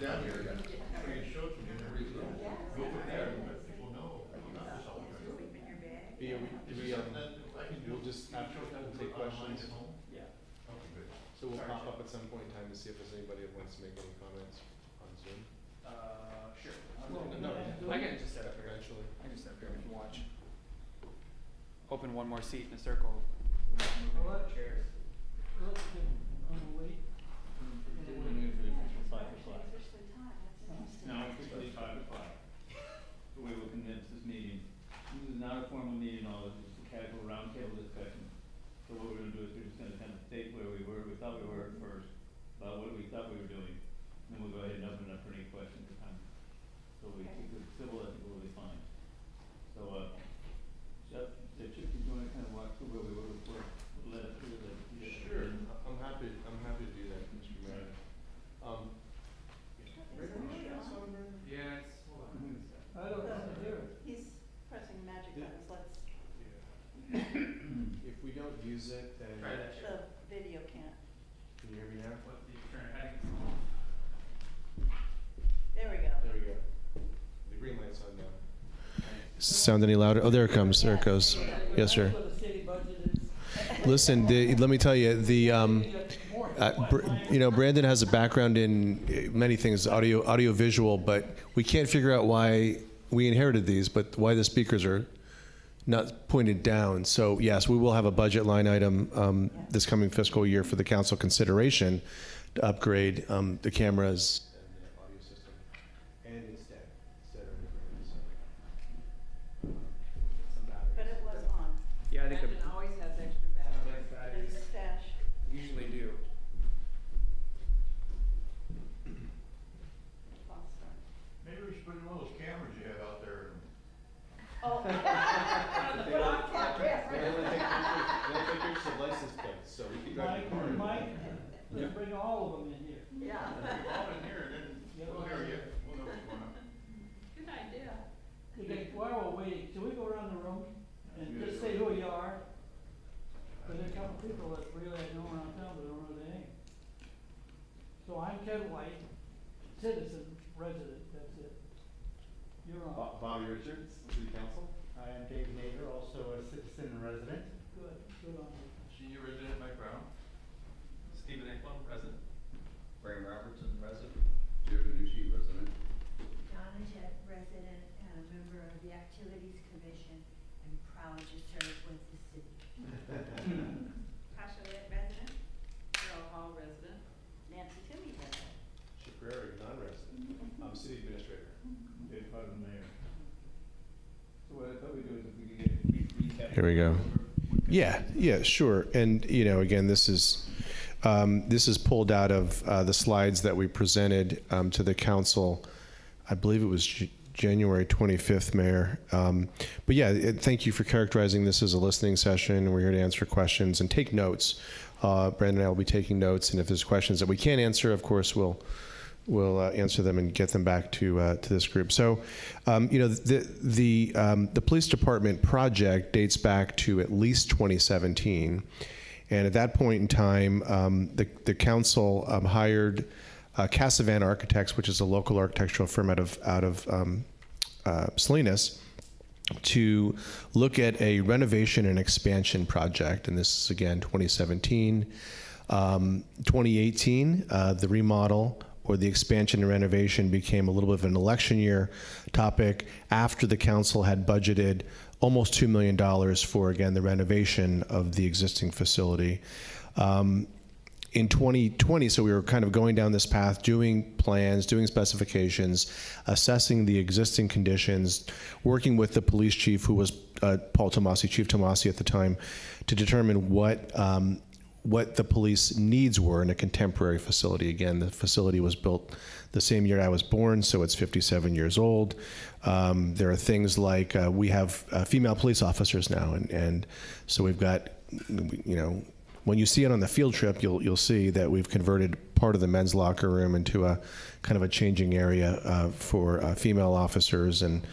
down here, so you show it to me and everything. Go from there and let people know. Not just all the time. Yeah, we'll just after we'll take questions. Yeah. Okay, good. So we'll pop up at some point in time to see if there's anybody that wants to make any comments on Zoom. Sure. No, I can just set up here. eventually. I can just set up here and we can watch. Open one more seat in a circle. What? Chairs. Let's wait. No, it's 5 o'clock. The way we'll condense this meeting. This is not a formal meeting, all this is a casual roundtable discussion. So what we're gonna do is we're just gonna kind of state where we thought we were at first, about what we thought we were doing. And then we'll go ahead and open it up for any questions or comments. So we keep it civil, I think we'll be fine. So, Chip, you wanna kind of walk through where we were before, let us through the. Sure, I'm happy to do that, Mr. Mayor. Yeah, it's, hold on. I don't want to hear it. He's pressing magic buttons, let's, If we don't use it, then Try that. the video can't. can you hear me now? What the turn heading? There we go. There we go. The green light's on now. Sound any louder? Oh, there it comes. There it goes. Yes, sir. That's what the city budget is. Listen, let me tell you, Brandon has a background in many things, audio visual, but we can't figure out why we inherited these, but why the speakers are not pointed down. So yes, we will have a budget line item this coming fiscal year for the council consideration to upgrade the cameras and the audio system, and instead But it was on. Yeah, I think Brandon always has extra batteries. the batteries There's a stash. usually do. False start. Maybe we should put in one of those cameras you have out there. Oh. They only take pictures of license plates, so we can drive the car. Mike, let's bring all of them in here. Yeah. All in here and then, we'll hear you. We'll know what's going on. Good idea. Okay, while we're waiting, should we go around the room and just say who you are? Because there's a couple people that really I know around town but don't know their name. So I'm Ken White, citizen, resident, that's it. You're on. Bobby Richards, City Council. I am David Nader, also a citizen and resident. Good, good on you. Senior resident Mike Brown. Stephen Eklund, resident. Graham Robertson, resident. Jim Benucci, resident. Donna Jett, resident and a member of the Activities Commission, and proud to serve with the city. Tasha Litt, resident. Carol Hall, resident. Nancy Toomey, resident. Shaprari, non-resident. I'm city administrator. Dave Carter, mayor. So what I thought we'd do is if we could get a brief recap. Here we go. Yeah, sure. And again, this is pulled out of the slides that we presented to the council. I believe it was January 25th, Mayor. But yeah, thank you for characterizing this as a listening session. We're here to answer questions and take notes. Brandon and I will be taking notes, and if there's questions that we can't answer, of course, we'll answer them and get them back to this group. So, the police department project dates back to at least 2017, and at that point in time, the council hired Casavan Architects, which is a local architectural firm out of Salinas, to look at a renovation and expansion project, and this is again 2017. 2018, the remodel or the expansion and renovation became a little bit of an election year topic after the council had budgeted almost $2 million for, again, the renovation of the existing facility. In 2020, so we were kind of going down this path, doing plans, doing specifications, assessing the existing conditions, working with the police chief, who was Paul Tomasi, Chief Tomasi at the time, to determine what the police needs were in a contemporary facility. Again, the facility was built the same year I was born, so it's 57 years old. There are things like we have female police officers now, and so we've got, when you see it on the field trip, you'll see that we've converted part of the men's locker room into a kind of a changing area for female officers. And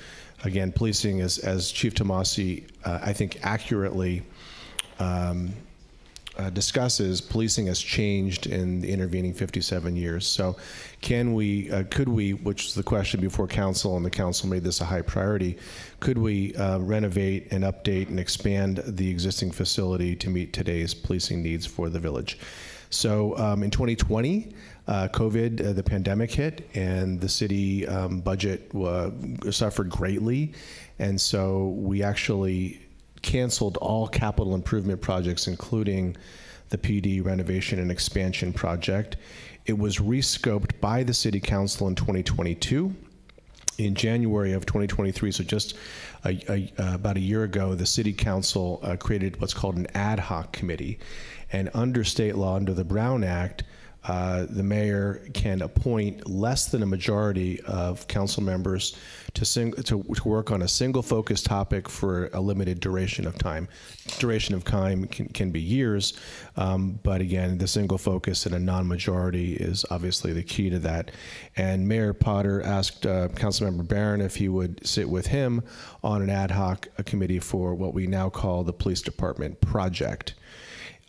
again, policing, as Chief Tomasi, I think accurately discusses, policing has changed in the intervening 57 years. So can we, could we, which is the question before council, and the council made this a high priority, could we renovate and update and expand the existing facility to meet today's policing needs for the village? So in 2020, COVID, the pandemic hit, and the city budget suffered greatly. And so we actually canceled all capital improvement projects, including the PD renovation and expansion project. It was rescoped by the City Council in 2022. In January of 2023, so just about a year ago, the City Council created what's called an ad hoc committee. And under state law, under the Brown Act, the mayor can appoint less than a majority of council members to work on a single focused topic for a limited duration of time. Duration of time can be years, but again, the single focus and a non-majority is obviously the key to that. And Mayor Potter asked Councilmember Barron if he would sit with him on an ad hoc committee for what we now call the Police Department Project.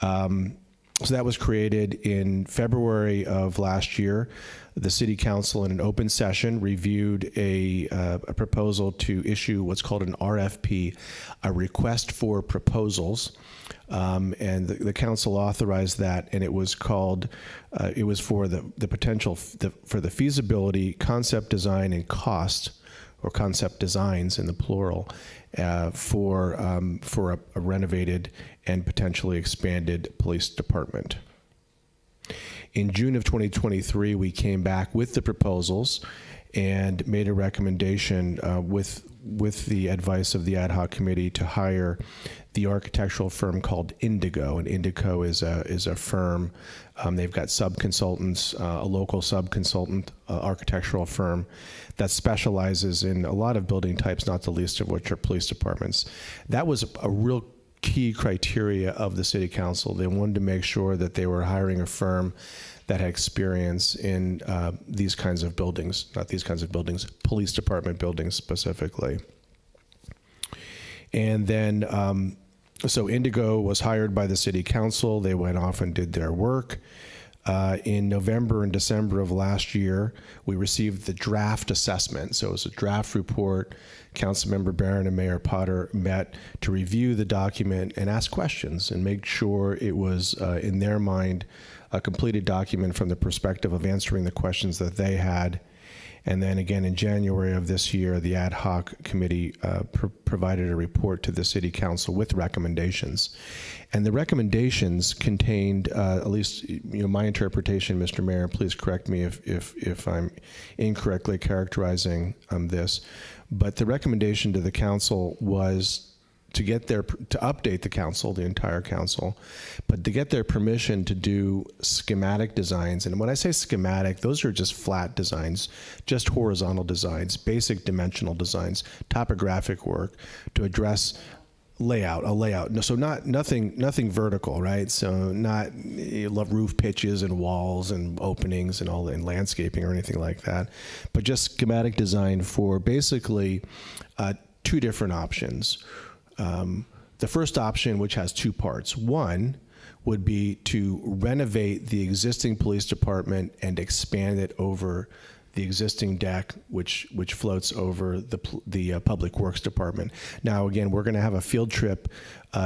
So that was created in February of last year. The City Council, in an open session, reviewed a proposal to issue what's called an RFP, a request for proposals, and the council authorized that, and it was called, it was for the potential, for the feasibility, concept design, and cost, or concept designs in the plural, for a renovated and potentially expanded police department. In June of 2023, we came back with the proposals and made a recommendation with the advice of the ad hoc committee to hire the architectural firm called Indigo. And Indigo is a firm. They've got sub-consultants, a local sub-consultant architectural firm that specializes in a lot of building types, not the least of which are police departments. That was a real key criteria of the City Council. They wanted to make sure that they were hiring a firm that had experience in these kinds of buildings, not these kinds of buildings, police department buildings specifically. And then, so Indigo was hired by the City Council. They went off and did their work. In November and December of last year, we received the draft assessment. So it was a draft report. Councilmember Barron and Mayor Potter met to review the document and ask questions and make sure it was, in their mind, a completed document from the perspective of answering the questions that they had. And then again, in January of this year, the ad hoc committee provided a report to the City Council with recommendations. And the recommendations contained, at least my interpretation, Mr. Mayor, please correct me if I'm incorrectly characterizing this, but the recommendation to the council was to update the council, the entire council, but to get their permission to do schematic designs. And when I say schematic, those are just flat designs, just horizontal designs, basic dimensional designs, topographic work to address a layout. No, so nothing vertical, right? So not roof pitches and walls and openings and all and landscaping or anything like that, but just schematic design for basically two different options. The first option, which has two parts. One would be to renovate the existing police department and expand it over the existing deck, which floats over the Public Works Department. Now, again, we're going to have a field trip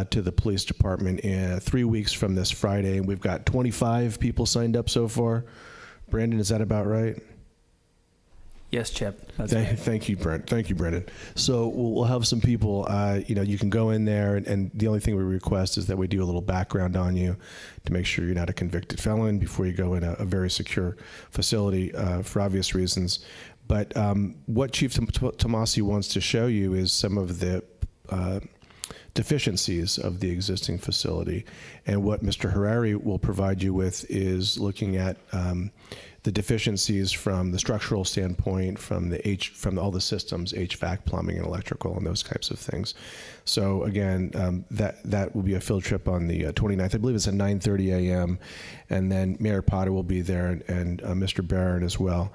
to the police department in 3 weeks from this Friday, and we've got 25 people signed up so far. Brandon, is that about right? Yes, Chip. Thank you, Brent. Thank you, Brendan. So we'll have some people, you can go in there, and the only thing we request is that we do a little background on you to make sure you're not a convicted felon before you go in a very secure facility for obvious reasons. But what Chief Tomasi wants to show you is some of the deficiencies of the existing facility. And what Mr. Harari will provide you with is looking at the deficiencies from the structural standpoint, from all the systems, HVAC, plumbing, and electrical, and those types of things. So again, that will be a field trip on the 29th. I believe it's at 9:30 a.m. And then Mayor Potter will be there, and Mr. Barron as well.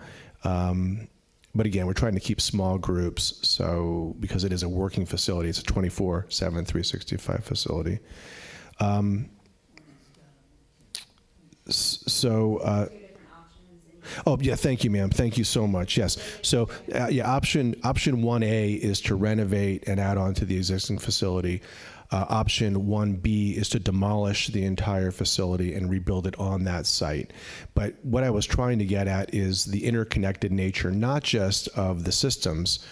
But again, we're trying to keep small groups, so because it is a working facility, it's a 24/7, 365 facility. So, Two different options and oh, yeah, thank you, ma'am. Thank you so much. Yes. So, yeah, option 1A is to renovate and add on to the existing facility. Option 1B is to demolish the entire facility and rebuild it on that site. But what I was trying to get at is the interconnected nature, not just of the systems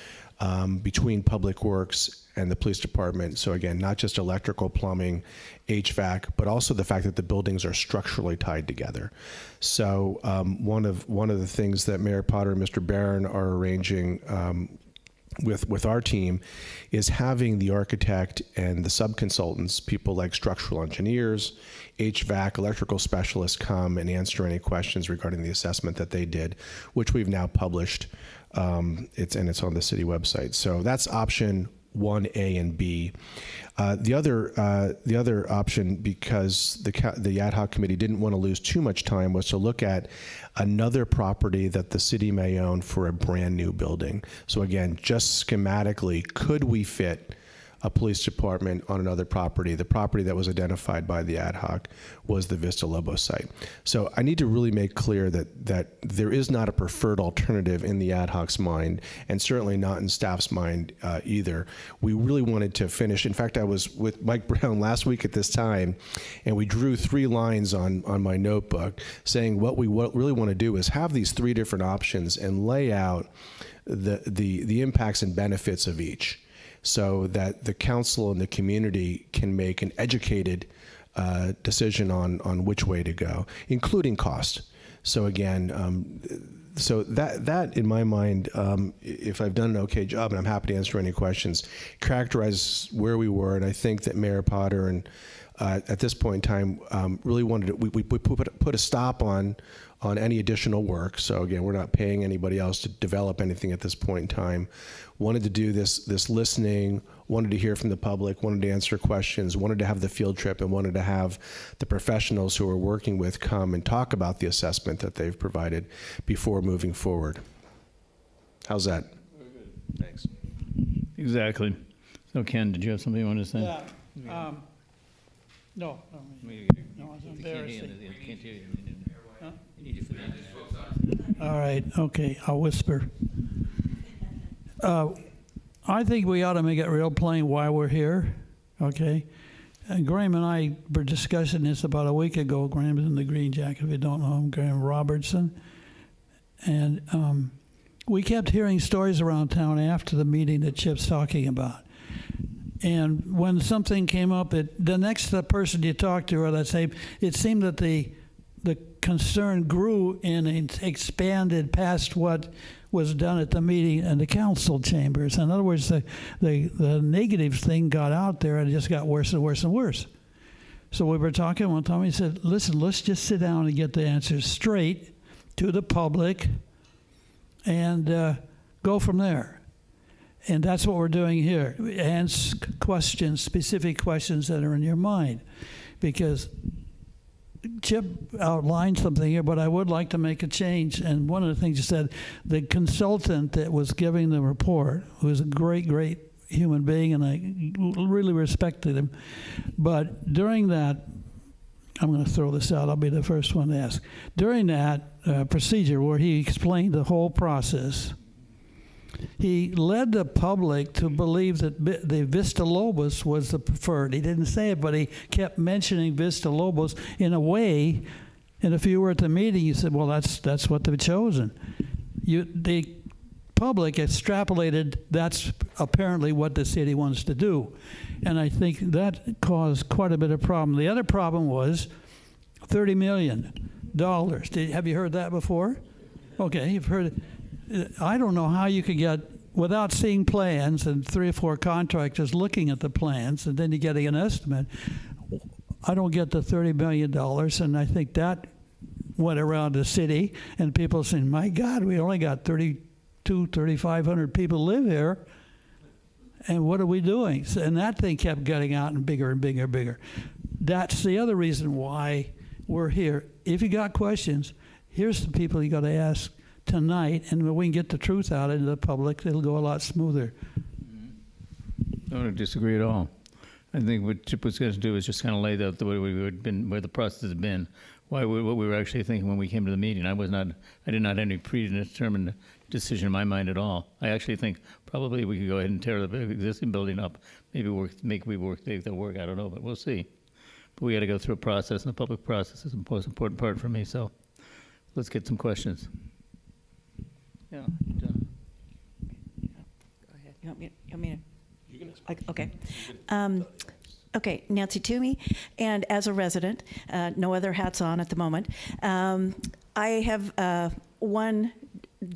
between Public Works and the police department. So again, not just electrical, plumbing, HVAC, but also the fact that the buildings are structurally tied together. So one of the things that Mayor Potter and Mr. Barron are arranging with our team is having the architect and the subconsultants, people like structural engineers, HVAC, electrical specialists, come and answer any questions regarding the assessment that they did, which we've now published. It's on the city website. So that's option 1A and B. The other option, because the ad hoc committee didn't want to lose too much time, was to look at another property that the city may own for a brand new building. So again, just schematically, could we fit a police department on another property? The property that was identified by the ad hoc was the Vista Lobos site. So I need to really make clear that there is not a preferred alternative in the ad hoc's mind, and certainly not in staff's mind either. We really wanted to finish. In fact, I was with Mike Brown last week at this time, and we drew 3 lines on my notebook saying what we really want to do is have these 3 different options and lay out the impacts and benefits of each, so that the council and the community can make an educated decision on which way to go, including cost. So again, so that in my mind, if I've done an okay job, and I'm happy to answer any questions, characterize where we were, and I think that Mayor Potter and at this point in time really wanted to, we put a stop on any additional work. So again, we're not paying anybody else to develop anything at this point in time. Wanted to do this listening, wanted to hear from the public, wanted to answer questions, wanted to have the field trip, and wanted to have the professionals who we're working with come and talk about the assessment that they've provided before moving forward. How's that? Very good. Thanks. Exactly. So Ken, did you have something you wanted to say? Yeah, no, You no, it's can't hear embarrassing. you. You can't hear you. Huh? You need to put it in. All right, okay, I'll whisper. I think we ought to make it real plain why we're here, okay? And Graham and I were discussing this about a week ago. Graham's in the Green Jacket, if you don't know him, Graham Robertson. And we kept hearing stories around town after the meeting that Chip's talking about. And when something came up, the next person you talked to, or let's say, it seemed that the concern grew and expanded past what was done at the meeting in the council chambers. In other words, the negative thing got out there and it just got worse and worse and worse. So we were talking one time, he said, listen, let's just sit down and get the answers straight to the public and go from there. And that's what we're doing here. Answer questions, specific questions that are in your mind. Because Chip outlined something here, but I would like to make a change. And one of the things he said, the consultant that was giving the report, who was a great, great human being, and I really respected him. But during that, I'm going to throw this out. I'll be the first one to ask. During that procedure where he explained the whole process, he led the public to believe that the Vista Lobos was the preferred. He didn't say it, but he kept mentioning Vista Lobos in a way. And if you were at the meeting, you said, well, that's what they've chosen. The public extrapolated that's apparently what the city wants to do. And I think that caused quite a bit of problem. The other problem was $30 million. Have you heard that before? Okay, you've heard it. I don't know how you could get, without seeing plans and 3 or 4 contractors looking at the plans and then you getting an estimate, I don't get the $30 million, and I think that went around the city and people saying, my God, we only got 3,500 people live here, and what are we doing? So, and that thing kept getting out and bigger and bigger and bigger. That's the other reason why we're here. If you got questions, here's the people you got to ask tonight, and when we can get the truth out into the public, it'll go a lot smoother. I don't disagree at all. I think what Chip was going to do is just kind of lay out the way where the process has been. what we were actually thinking when we came to the meeting. I did not have any predetermined decision in my mind at all. I actually think probably we could go ahead and tear the existing building up, make the work, the work, I don't know, but we'll see. But we got to go through a process, and the public process is the most important part for me, so let's get some questions. Yeah. Go ahead. You want me to? Okay. Okay, Nancy Toomey, and as a resident, no other hats on at the moment, I have one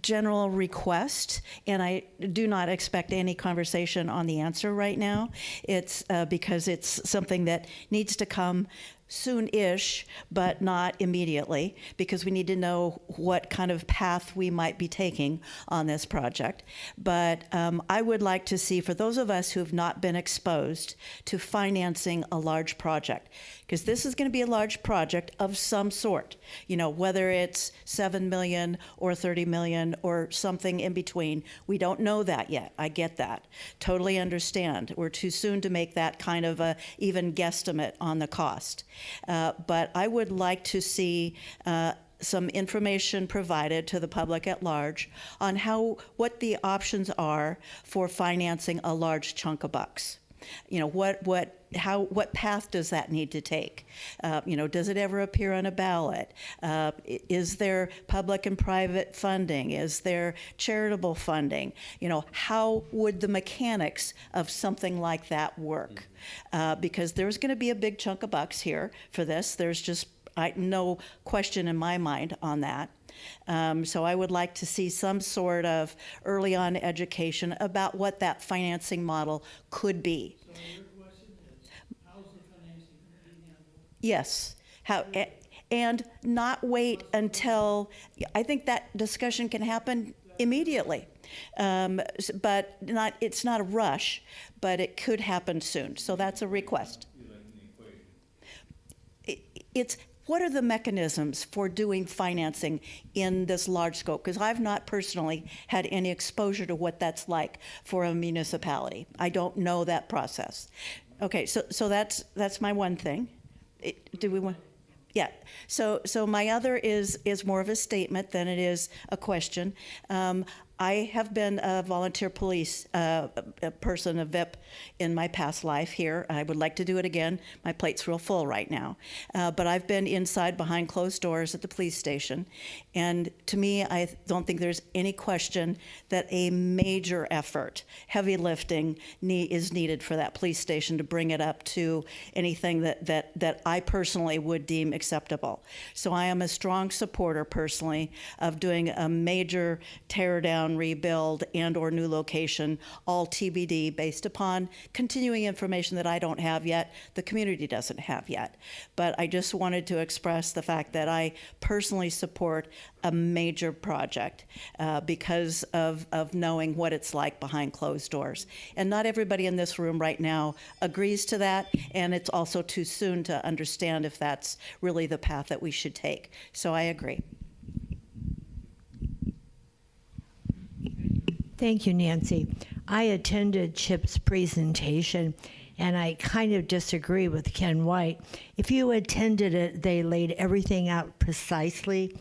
general request, and I do not expect any conversation on the answer right now. It's because it's something that needs to come soon-ish, but not immediately, because we need to know what kind of path we might be taking on this project. But I would like to see, for those of us who have not been exposed to financing a large project, because this is going to be a large project of some sort, you know, whether it's 7 million or 30 million or something in between. We don't know that yet. I get that. Totally understand. We're too soon to make that kind of a even guesstimate on the cost. But I would like to see some information provided to the public at large on what the options are for financing a large chunk of bucks. You know, what path does that need to take? You know, does it ever appear on a ballot? Is there public and private funding? Is there charitable funding? You know, how would the mechanics of something like that work? Because there's going to be a big chunk of bucks here for this. There's just no question in my mind on that. So I would like to see some sort of early on education about what that financing model could be. So your question is, how's the financing going to be handled? Yes. And not wait until, I think that discussion can happen immediately. But it's not a rush, but it could happen soon. So that's a request. It's what are the mechanisms for doing financing in this large scope? Because I've not personally had any exposure to what that's like for a municipality. I don't know that process. Okay, so that's my one thing. Do we want? Yeah. So my other is more of a statement than it is a question. I have been a volunteer police person, a VIP, in my past life here. I would like to do it again. My plate's real full right now. But I've been inside behind closed doors at the police station. And to me, I don't think there's any question that a major effort, heavy lifting, is needed for that police station to bring it up to anything that I personally would deem acceptable. So I am a strong supporter personally of doing a major tear down, rebuild, and or new location, all TBD, based upon continuing information that I don't have yet, the community doesn't have yet. But I just wanted to express the fact that I personally support a major project because of knowing what it's like behind closed doors. And not everybody in this room right now agrees to that, and it's also too soon to understand if that's really the path that we should take. So I agree. Thank you, Nancy. I attended Chip's presentation, and I kind of disagree with Ken White. If you attended it, they laid everything out precisely.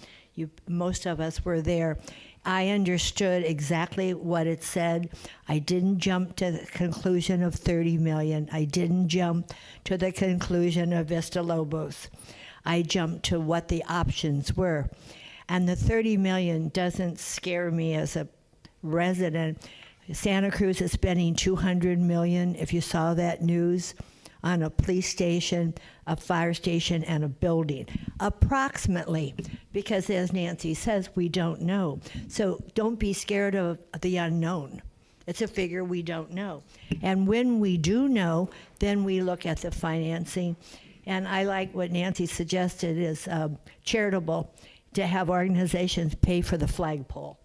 Most of us were there. I understood exactly what it said. I didn't jump to the conclusion of 30 million. I didn't jump to the conclusion of Vista Lobos. I jumped to what the options were. And the 30 million doesn't scare me as a resident. Santa Cruz is spending $200 million, if you saw that news, on a police station, a fire station, and a building. Approximately, because as Nancy says, we don't know. So don't be scared of the unknown. It's a figure we don't know. And when we do know, then we look at the financing. And I like what Nancy suggested is charitable, to have organizations pay for the flagpole.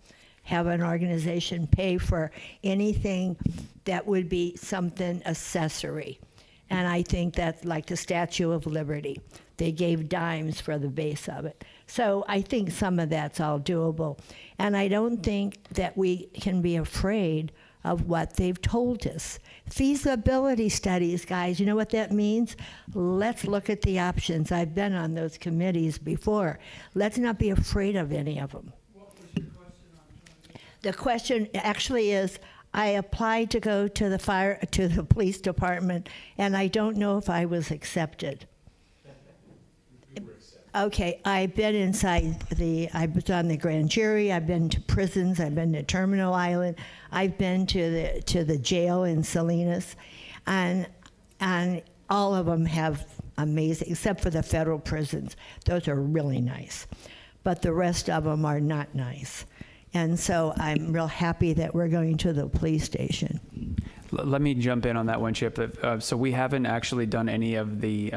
Have an organization pay for anything that would be something accessory. And I think that's like the Statue of Liberty. They gave dimes for the base of it. So I think some of that's all doable. And I don't think that we can be afraid of what they've told us. Feasibility studies, guys, you know what that means? Let's look at the options. I've been on those committees before. Let's not be afraid of any of them. What was your question on? The question actually is, I applied to go to the police department, and I don't know if I was accepted. Okay, I've been I was on the grand jury, I've been to prisons, I've been to Terminal Island, I've been to the jail in Salinas, and all of them have amazing, except for the federal prisons. Those are really nice. But the rest of them are not nice. And so I'm real happy that we're going to the police station. Let me jump in on that one, Chip. So we haven't actually done any of the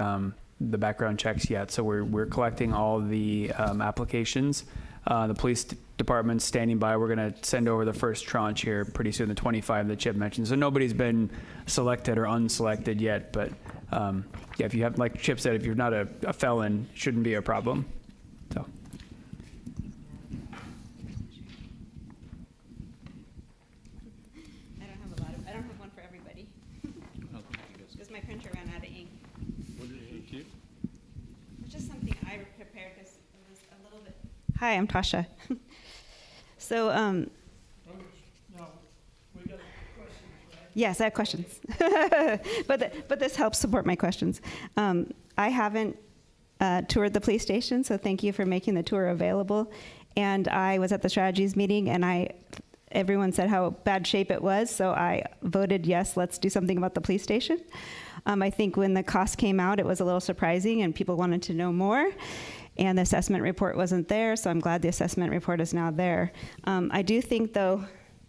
background checks yet. So we're collecting all the applications. The police department's standing by. We're going to send over the first tranche here pretty soon, the 25 that Chip mentioned. So nobody's been selected or unselected yet. But yeah, if you have, like Chip said, if you're not a felon, it shouldn't be a problem. So. I don't have one for everybody. Because my printer ran out of ink. It's just something I prepared because it was a little bit. Hi, I'm Tasha. So, No, we got questions, right? yes, I have questions. but this helps support my questions. I haven't toured the police station, so thank you for making the tour available. And I was at the strategies meeting, and everyone said how bad shape it was, so I voted yes, let's do something about the police station. I think when the cost came out, it was a little surprising, and people wanted to know more. And the assessment report wasn't there, so I'm glad the assessment report is now there. I do think, though,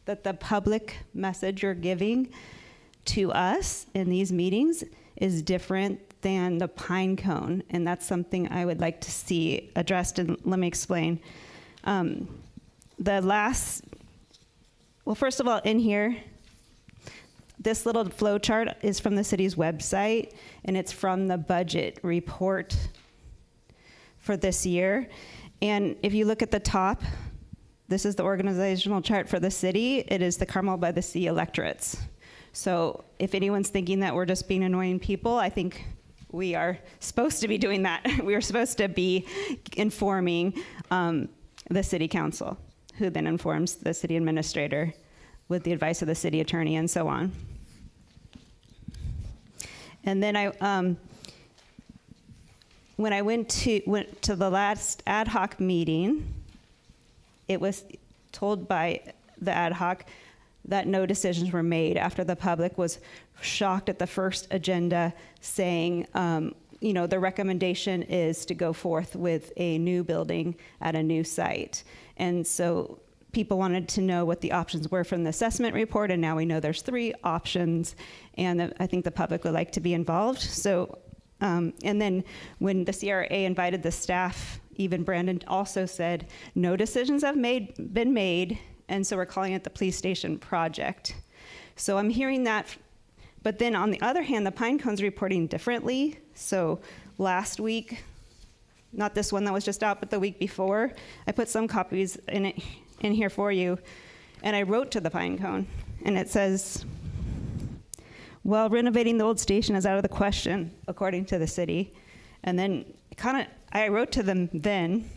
that the public message you're giving to us in these meetings is different than the pine cone, and that's something I would like to see addressed, and let me explain. Well, first of all, in here, this little flow chart is from the city's website, and it's from the budget report for this year. And if you look at the top, this is the organizational chart for the city. It is the Carmel-by-the-Sea electorates. So if anyone's thinking that we're just being annoying people, I think we are supposed to be doing that. We are supposed to be informing the city council, who then informs the city administrator with the advice of the city attorney and so on. And then when I went to the last ad hoc meeting, it was told by the ad hoc that no decisions were made after the public was shocked at the first agenda saying, the recommendation is to go forth with a new building at a new site. And so people wanted to know what the options were from the assessment report, and now we know there's 3 options, and I think the public would like to be involved. So, and then when the CRA invited the staff, even Brandon also said, no decisions have been made, and so we're calling it the police station project. So I'm hearing that, but then on the other hand, the Pine Cone's reporting differently. So last week, not this one that was just out, but the week before, I put some copies in here for you, and I wrote to the Pine Cone, and it says, well, renovating the old station is out of the question, according to the city. And then I wrote to them then,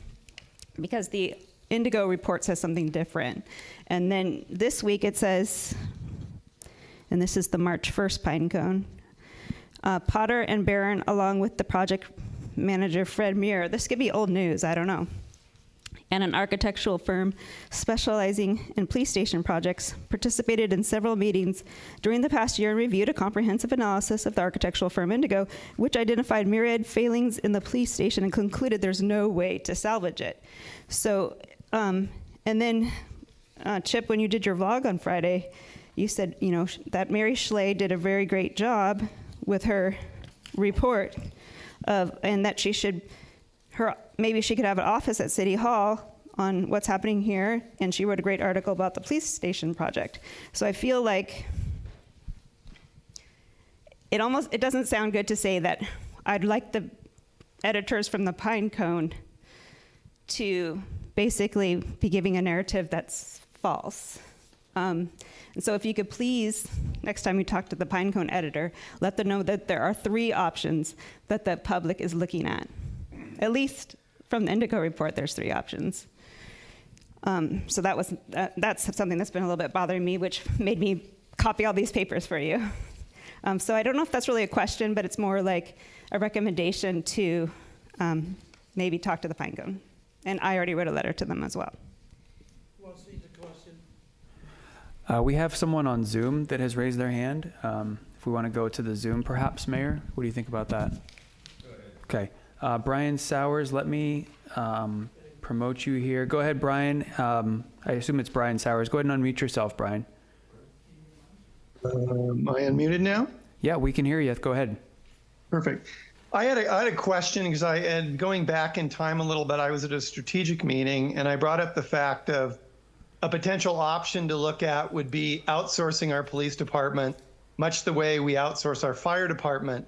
because the Indigo report says something different. And then this week it says, and this is the March 1st Pine Cone, Potter and Barron, along with the project manager, Fred Muir. This could be old news, I don't know. And an architectural firm specializing in police station projects participated in several meetings during the past year and reviewed a comprehensive analysis of the architectural firm Indigo, which identified myriad failings in the police station and concluded there's no way to salvage it. So, and then Chip, when you did your vlog on Friday, you said, that Mary Schley did a very great job with her report and that maybe she could have an office at City Hall on what's happening here, and she wrote a great article about the police station project. So I feel like it doesn't sound good to say that I'd like the editors from the Pine Cone to basically be giving a narrative that's false. And so if you could please, next time you talk to the Pinecone editor, let them know that there are 3 options that the public is looking at. At least from the Indigo report, there's 3 options. So that's something that's been a little bit bothering me, which made me copy all these papers for you. So I don't know if that's really a question, but it's more like a recommendation to maybe talk to the Pinecone. And I already wrote a letter to them as well. Well, see the question. We have someone on Zoom that has raised their hand. If we want to go to the Zoom, perhaps, Mayor, what do you think about that? Go ahead. Okay. Brian Sowers, let me promote you here. Go ahead, Brian. I assume it's Brian Sowers. Go ahead and unmute yourself, Brian. Am I unmuted now? Yeah, we can hear you. Go ahead. Perfect. I had a question because going back in time a little bit, I was at a strategic meeting and I brought up the fact of a potential option to look at would be outsourcing our police department, much the way we outsource our fire department.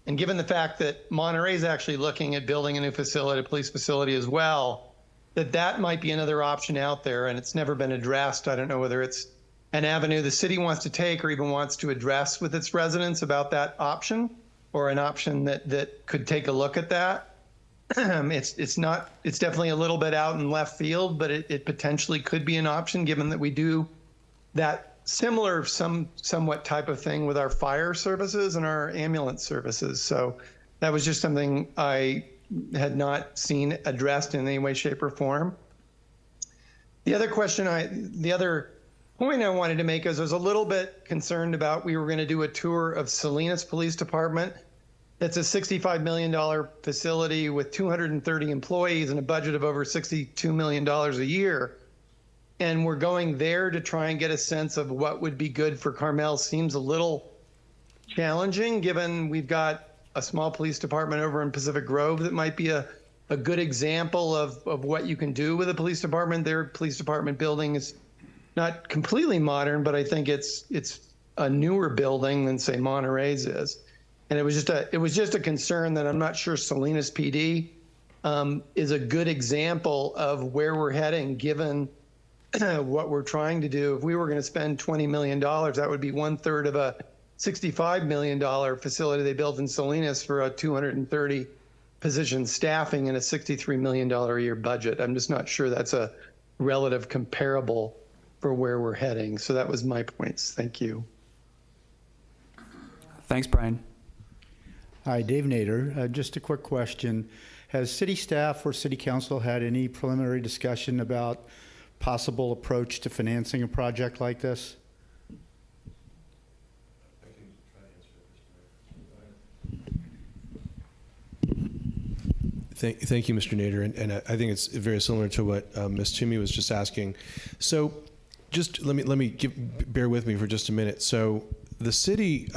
And given the fact that Monterey is actually looking at building a new facility, a police facility as well, that might be another option out there, and it's never been addressed. I don't know whether it's an avenue the city wants to take or even wants to address with its residents about that option, or an option that could take a look at that. It's definitely a little bit out in left field, but it potentially could be an option given that we do that similar somewhat type of thing with our fire services and our ambulance services. So that was just something I had not seen addressed in any way, shape, or form. The other point I wanted to make is I was a little bit concerned about, we were going to do a tour of Salinas Police Department. That's a $65 million facility with 230 employees and a budget of over $62 million a year. And we're going there to try and get a sense of what would be good for Carmel. Seems a little challenging given we've got a small police department over in Pacific Grove that might be a good example of what you can do with a police department. Their police department building is not completely modern, but I think it's a newer building than say Monterey's is. And it was just a concern that I'm not sure Salinas PD is a good example of where we're heading given what we're trying to do. If we were going to spend $20 million, that would be 1/3 of a $65 million facility they built in Salinas for a 230 position staffing and a $63 million a year budget. I'm just not sure that's a relative comparable for where we're heading. So that was my points. Thank you. Thanks, Brian. Hi, Dave Nader. Just a quick question. Has city staff or city council had any preliminary discussion about possible approach to financing a project like this? Thank you, Mr. Nader, and I think it's very similar to what Ms. Toomey was just asking. So, just bear with me for just a minute. So, the city,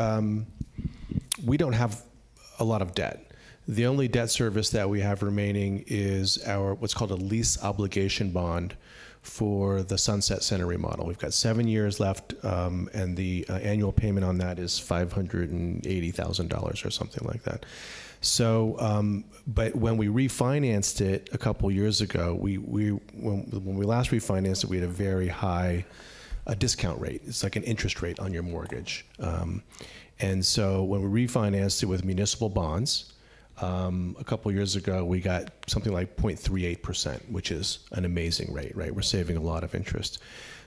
we don't have a lot of debt. The only debt service that we have remaining is our what's called a lease obligation bond for the Sunset Center remodel. We've got 7 years left, and the annual payment on that is $580,000 or something like that. So, but when we refinanced it a couple years ago, when we last refinanced it, we had a very high discount rate. It's like an interest rate on your mortgage. And so when we refinanced it with municipal bonds, a couple years ago, we got something like 0.38%, which is an amazing rate, right? We're saving a lot of interest.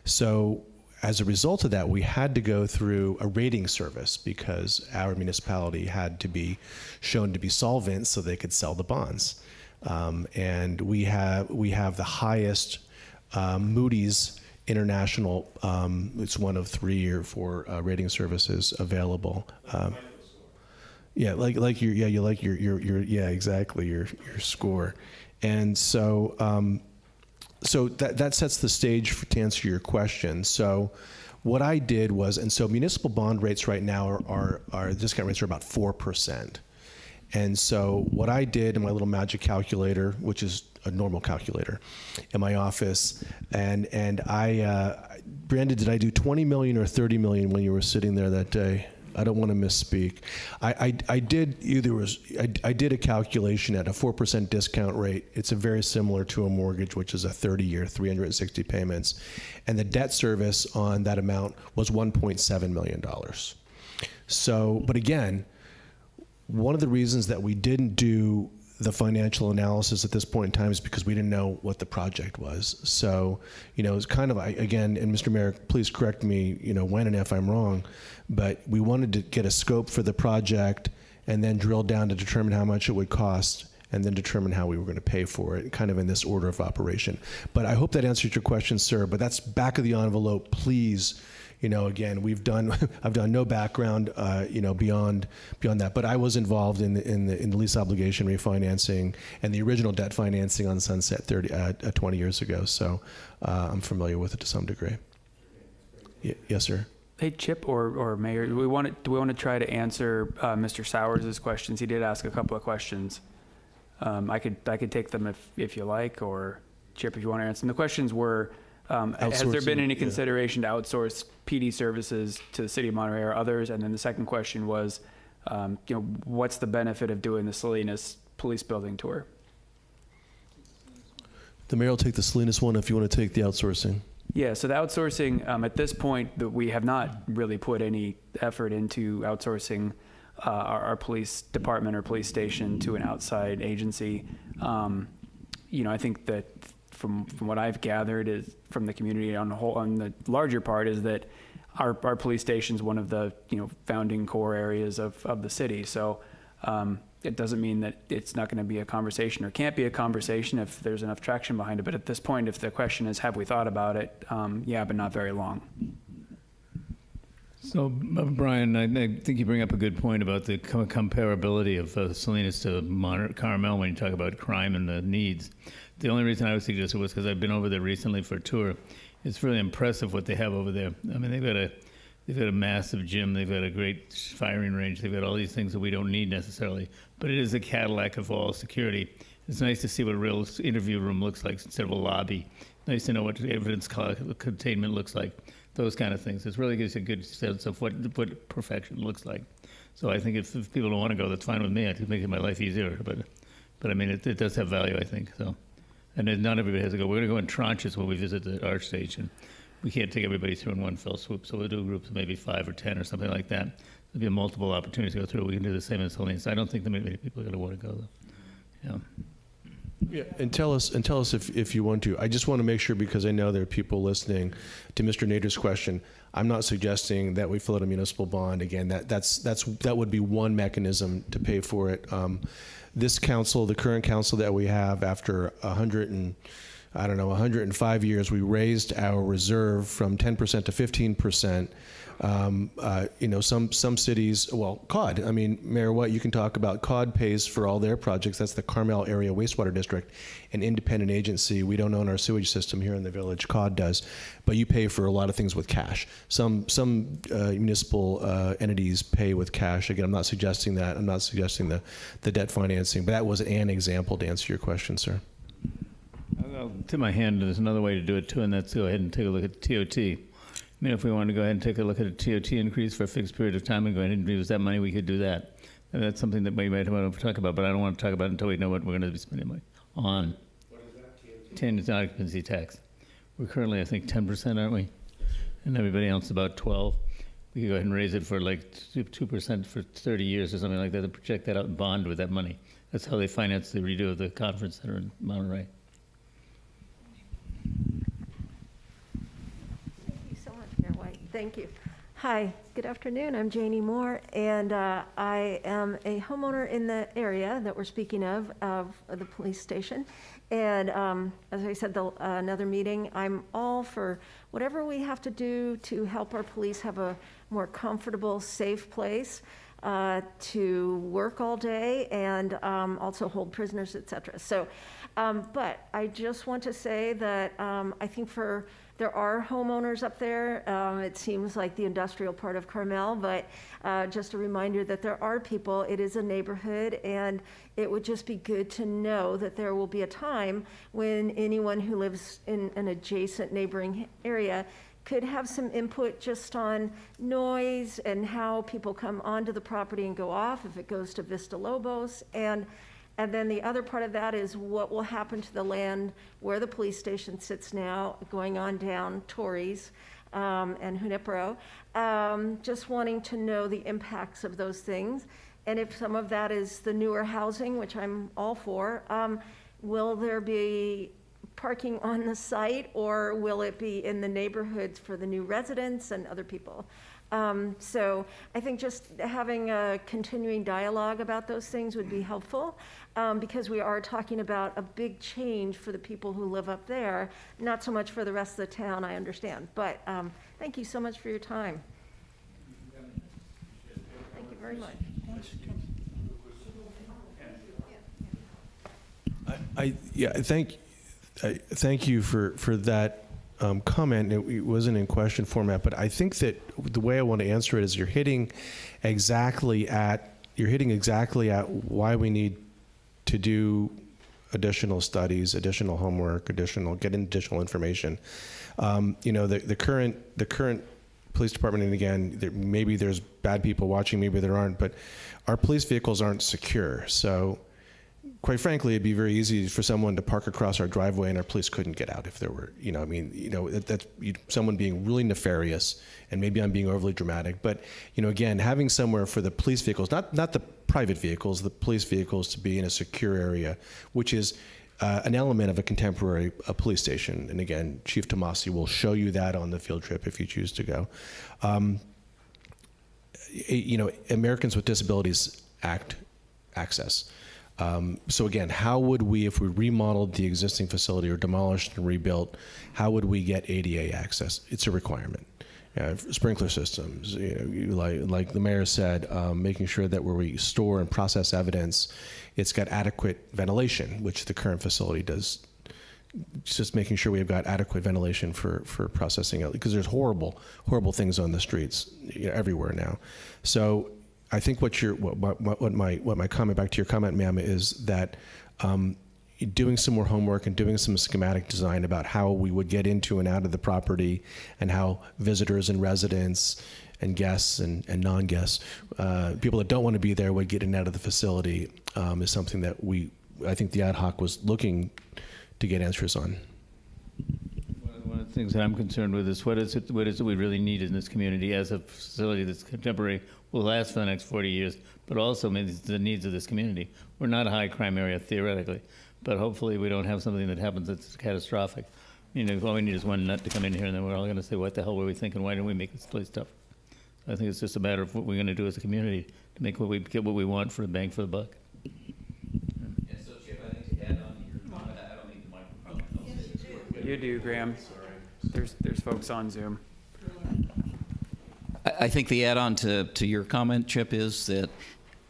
So as a result of that, we had to go through a rating service because our municipality had to be shown to be solvent so they could sell the bonds. And we have the highest Moody's International. It's one of 3 or 4 rating services available. Exactly your score, and so so that sets the stage to answer your question. So what I did was, and so municipal bond rates right now are discount rates are about 4%. And so what I did in my little magic calculator, which is a normal calculator in my office, and I, Brandon, did I do 20 million or 30 million when you were sitting there that day? I don't want to misspeak. I did a calculation at a 4% discount rate. It's a very similar to a mortgage, which is a 30-year, 360 payments, and the debt service on that amount was $1.7 million. So, but again, one of the reasons that we didn't do the financial analysis at this point in time is because we didn't know what the project was. So, it's kind of, again, and Mr. Mayor, please correct me, when and if I'm wrong, but we wanted to get a scope for the project and then drill down to determine how much it would cost and then determine how we were going to pay for it, kind of in this order of operation. But I hope that answered your question, sir, but that's back of the envelope, please. Again, I've done no background, beyond that. But I was involved in the lease obligation refinancing and the original debt financing on Sunset 20 years ago. So I'm familiar with it to some degree. Yes, sir. Hey, Chip or Mayor, do we want to try to answer Mr. Sowers' questions? He did ask a couple of questions. I could take them if you like, or Chip, if you want to answer them. The questions were, has there been any consideration to outsource PD services to the city of Monterey or others? And then the second question was, what's the benefit of doing the Salinas Police Building tour? The mayor will take the Salinas one if you want to take the outsourcing. Yeah, so the outsourcing, at this point, we have not really put any effort into outsourcing our police department or police station to an outside agency. I think that from what I've gathered is from the community on the larger part is that our police station is one of the founding core areas of the city. So it doesn't mean that it's not going to be a conversation or can't be a conversation if there's enough traction behind it. But at this point, if the question is, have we thought about it? Yeah, but not very long. So, Brian, I think you bring up a good point about the comparability of Salinas to Carmel when you talk about crime and the needs. The only reason I would suggest it was because I've been over there recently for a tour. It's really impressive what they have over there. I mean, they've got a massive gym. They've got a great firing range. They've got all these things that we don't need necessarily. But it is a Cadillac of all security. It's nice to see what a real interview room looks like instead of a lobby. Nice to know what evidence containment looks like. Those kind of things. It really gives you a good sense of what perfection looks like. So I think if people don't want to go, that's fine with me. I think making my life easier. But I mean, it does have value, I think. So. And then not everybody has to go. We're going to go in tranches when we visit our station. We can't take everybody through in one fell swoop, so we'll do groups of maybe 5 or 10 or something like that. There'll be multiple opportunities to go through. We can do the same in Salinas. I don't think that many people are going to want to go, though. Yeah. Yeah, and tell us if you want to. I just want to make sure, because I know there are people listening to Mr. Nader's question. I'm not suggesting that we fill out a municipal bond. Again, that would be one mechanism to pay for it. This council, the current council that we have, after 105 years, we raised our reserve from 10% to 15%. Some cities, well, COD, I mean, Mayor White, you can talk about COD pays for all their projects. That's the Carmel Area Wastewater District, an independent agency. We don't own our sewage system here in the village. COD does, but you pay for a lot of things with cash. Some municipal entities pay with cash. Again, I'm not suggesting that. I'm not suggesting the debt financing, but that was an example to answer your question, sir. I'll tip my hand. There's another way to do it too, and that's go ahead and take a look at the TOT. I mean, if we want to go ahead and take a look at a TOT increase for a fixed period of time and go ahead and use that money, we could do that. And that's something that we might want to talk about, but I don't want to talk about it until we know what we're going to be spending money on. What is that, TOT? 10 is occupancy tax. We're currently, I think, 10%, aren't we? And everybody else about 12. We could go ahead and raise it for like 2% for 30 years or something like that, and project that out and bond with that money. That's how they finance the redo of the conference center in Monterey. Thank you. Hi, good afternoon. I'm Janie Moore, and I am a homeowner in the area that we're speaking of the police station. And as I said, another meeting, I'm all for whatever we have to do to help our police have a more comfortable, safe place to work all day and also hold prisoners, et cetera. So, but I just want to say that I think there are homeowners up there. It seems like the industrial part of Carmel, but just a reminder that there are people. It is a neighborhood, and it would just be good to know that there will be a time when anyone who lives in an adjacent neighboring area could have some input just on noise and how people come onto the property and go off if it goes to Vista Lobos. And then the other part of that is what will happen to the land where the police station sits now, going on down Torrey's and Junipero. Just wanting to know the impacts of those things. And if some of that is the newer housing, which I'm all for, will there be parking on the site, or will it be in the neighborhoods for the new residents and other people? So I think just having a continuing dialogue about those things would be helpful, because we are talking about a big change for the people who live up there, not so much for the rest of the town, I understand. But thank you so much for your time. Thank you very much. Thank you for that comment. It wasn't in question format, but I think that the way I want to answer it is you're hitting exactly at why we need to do additional studies, additional homework, getting additional information. The current police department, and again, maybe there's bad people watching, maybe there aren't, but our police vehicles aren't secure. So quite frankly, it'd be very easy for someone to park across our driveway and our police couldn't get out if there were, that's someone being really nefarious, and maybe I'm being overly dramatic, but, again, having somewhere for the police vehicles, not the private vehicles, the police vehicles to be in a secure area, which is an element of a contemporary police station. And again, Chief Tomasi will show you that on the field trip if you choose to go. Americans with Disabilities Act access. So again, how would we, if we remodeled the existing facility or demolished and rebuilt, how would we get ADA access? It's a requirement. Sprinkler systems, like the mayor said, making sure that where we store and process evidence, it's got adequate ventilation, which the current facility does. Just making sure we've got adequate ventilation for processing it, because there's horrible things on the streets everywhere now. So I think what my comment, back to your comment, ma'am, is that doing some more homework and doing some schematic design about how we would get into and out of the property, and how visitors and residents and guests and non-guests, people that don't want to be there, would get in and out of the facility, is something that I think the ad hoc was looking to get answers on. One of the things that I'm concerned with is what is it we really need in this community as a facility that's contemporary, will last for the next 40 years, but also meets the needs of this community. We're not a high crime area theoretically, but hopefully we don't have something that happens that's catastrophic. All we need is one nut to come in here, and then we're all going to say, what the hell were we thinking? Why didn't we make this place tougher? I think it's just a matter of what we're going to do as a community to make get what we want for the bang for the buck. And so, Chip, I think to add on to your comment, I don't need the microphone. Yes, You do, Graham. There's folks on Zoom. I think the add-on to your comment, Chip, is that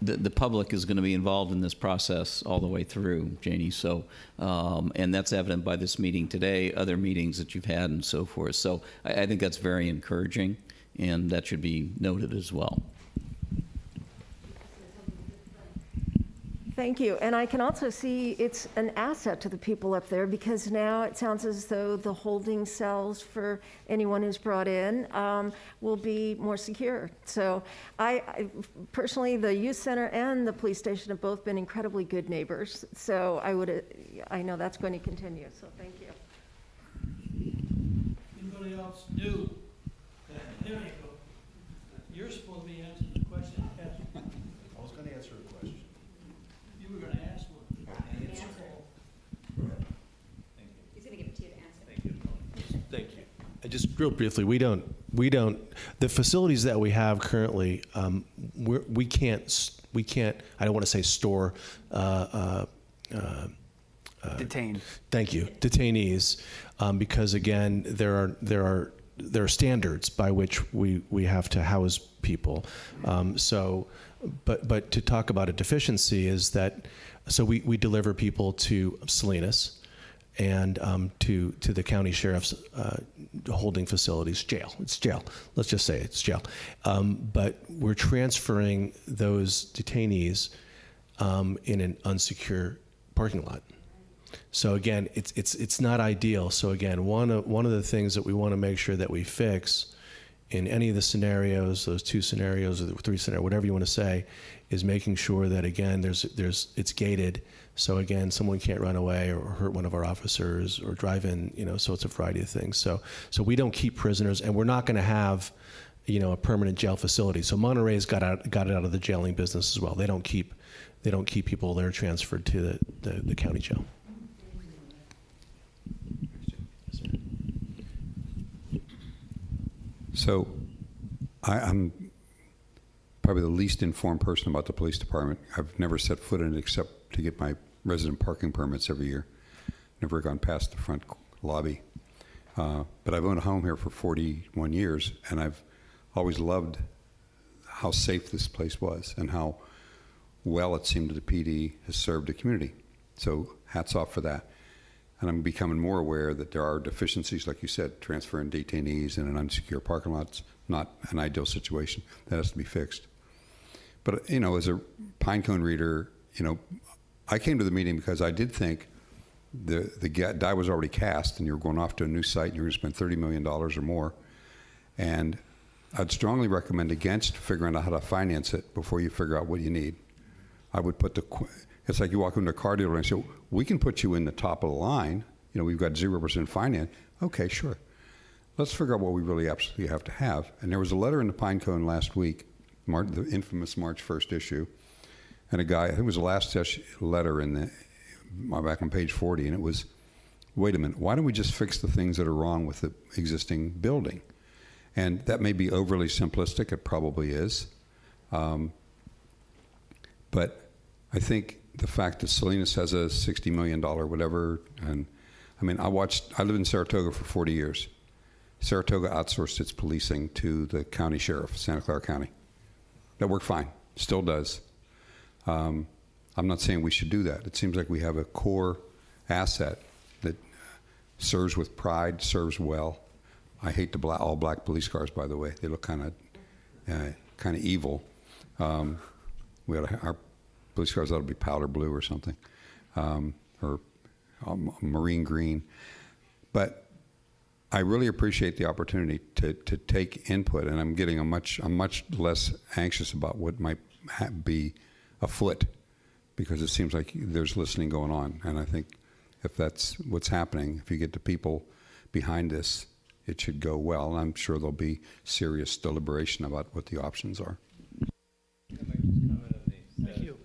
the public is going to be involved in this process all the way through, Janie. So, and that's evident by this meeting today, other meetings that you've had, and so forth. So I think that's very encouraging, and that should be noted as well. Thank you. And I can also see it's an asset to the people up there, because now it sounds as though the holding cells for anyone who's brought in will be more secure. So I personally, the youth center and the police station have both been incredibly good neighbors. So I know that's going to continue. So thank you. Anybody else new? There you go. You're supposed to be answering the question. I was going to answer a question. You were going to ask one. He's going to give it to you to answer. Thank you. Just real briefly, we don't, the facilities that we have currently, we can't, I don't want to say store, Detain. Thank you, detainees, because again, there are standards by which we have to house people. But to talk about a deficiency is that, so we deliver people to Salinas and to the county sheriff's holding facilities, jail. It's jail. Let's just say it's jail. But we're transferring those detainees in an unsecure parking lot. So again, it's not ideal. So again, one of the things that we want to make sure that we fix in any of the scenarios, those 2 scenarios or the 3 scenarios, whatever you want to say, is making sure that again it's gated. So again, someone can't run away or hurt one of our officers or drive in, so it's a variety of things. So we don't keep prisoners, and we're not going to have, a permanent jail facility. So Monterey's got it out of the jailing business as well. They don't keep people that are transferred to the county jail. So I'm probably the least informed person about the police department. I've never set foot in it except to get my resident parking permits every year. Never gone past the front lobby. But I've owned a home here for 41 years, and I've always loved how safe this place was and how well it seemed that the PD has served the community. So hats off for that. And I'm becoming more aware that there are deficiencies, like you said, transferring detainees in an unsecure parking lot's not an ideal situation. That has to be fixed. But, as a Pinecone reader, I came to the meeting because I did think the die was already cast and you were going off to a new site and you were going to spend $30 million or more. And I'd strongly recommend against figuring out how to finance it before you figure out what you need. I would put it's like you walk into a car dealer and say, we can put you in the top of the line. We've got 0% finance. Okay, sure. Let's figure out what we really absolutely have to have. And there was a letter in the Pinecone last week, the infamous March 1st issue, and a guy, I think it was the last letter back on page 40, and it was, wait a minute, why don't we just fix the things that are wrong with the existing building? And that may be overly simplistic, it probably is. But I think the fact that Salinas has a $60 million whatever, and I lived in Saratoga for 40 years. Saratoga outsourced its policing to the county sheriff, Santa Clara County. That worked fine, still does. I'm not saying we should do that. It seems like we have a core asset that serves with pride, serves well. I hate the all black police cars, by the way. They look kind of evil. Our police cars ought to be powder blue or something, or marine green. But I really appreciate the opportunity to take input, and I'm much less anxious about what might be afoot, because it seems like there's listening going on. And I think if that's what's happening, if you get the people behind this, it should go well. And I'm sure there'll be serious deliberation about what the options are. Thank you.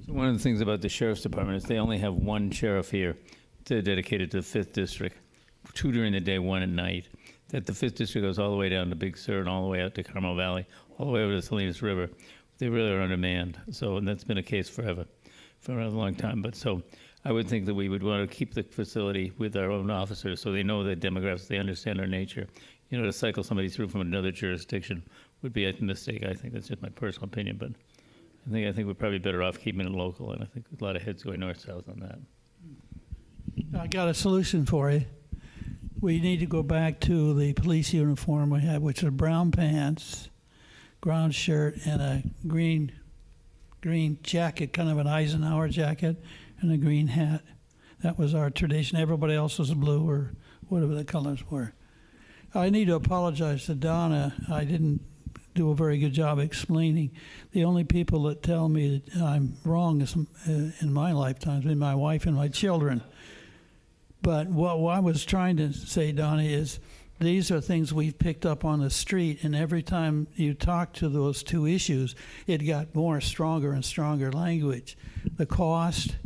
So one of the things about the sheriff's department is they only have one sheriff here dedicated to the 5th District, 2 during the day, 1 at night. That the 5th District goes all the way down to Big Sur and all the way out to Carmel Valley, all the way over to the Salinas River. They really are on demand. So, and that's been a case forever, for a rather long time. But so I would think that we would want to keep the facility with our own officers so they know the demographics, they understand our nature. To cycle somebody through from another jurisdiction would be a mistake, I think. That's just my personal opinion. But I think we're probably better off keeping it local, and I think a lot of heads going north-south on that. I got a solution for you. We need to go back to the police uniform we had, which are brown pants, brown shirt, and a green jacket, kind of an Eisenhower jacket, and a green hat. That was our tradition. Everybody else was blue or whatever the colors were. I need to apologize to Donna. I didn't do a very good job explaining. The only people that tell me that I'm wrong is, in my lifetime, has been my wife and my children. But what I was trying to say, Donna, is these are things we've picked up on the street, and every time you talk to those 2 issues, it got more stronger and stronger language. The cost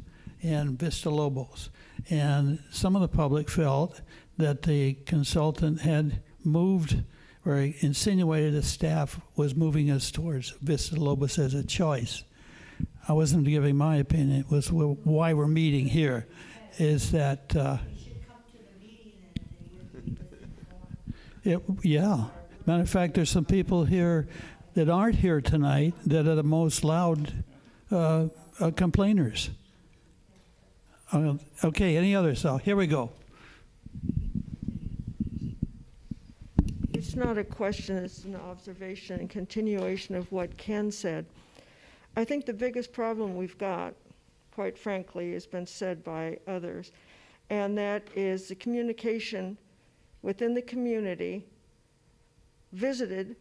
and Vista Lobos. And some of the public felt that the consultant had moved or insinuated the staff was moving us towards Vista Lobos as a choice. I wasn't giving my opinion. It was why we're meeting here, is that yeah. Matter of fact, there's some people here that aren't here tonight that are the most loud complainers. Okay, any others? So here we go. It's not a question, it's an observation and continuation of what Ken said. I think the biggest problem we've got quite frankly, has been said by others. And that is the communication within the community visited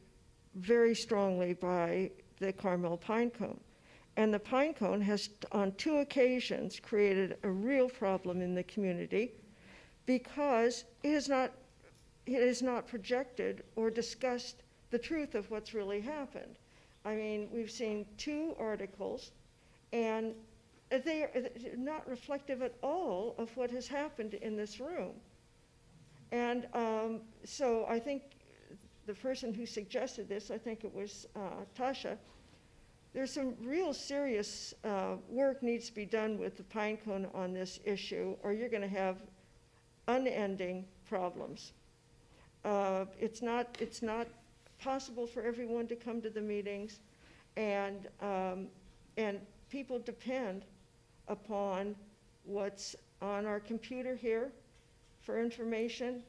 very strongly by the Carmel Pine Cone. And the Pine Cone has, on 2 occasions, created a real problem in the community because it has not projected or discussed the truth of what's really happened. I mean, we've seen 2 articles, and they are not reflective at all of what has happened in this room. And so I think the person who suggested this, I think it was Tasha, there's some real serious work needs to be done with the Pine Cone on this issue, or you're going to have unending problems. It's not possible for everyone to come to the meetings, and people depend upon what's on our computer here for information,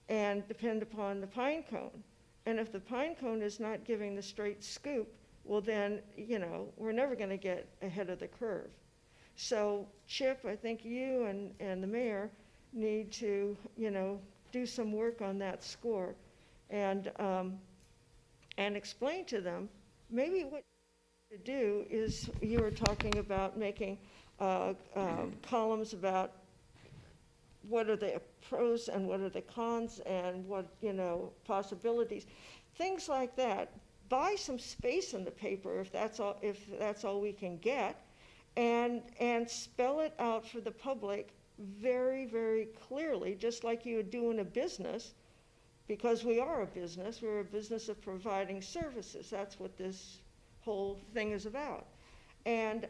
and depend upon the Pine Cone. And if the Pine Cone is not giving the straight scoop, well then, we're never going to get ahead of the curve. So Chip, I think you and the mayor need to, do some work on that score, and explain to them, maybe what to do is, you were talking about making columns about what are the pros and what are the cons and what, possibilities, things like that. Buy some space in the paper if that's all we can get, and spell it out for the public very, very clearly, just like you would do in a business, because we are a business. We're a business of providing services. That's what this whole thing is about. And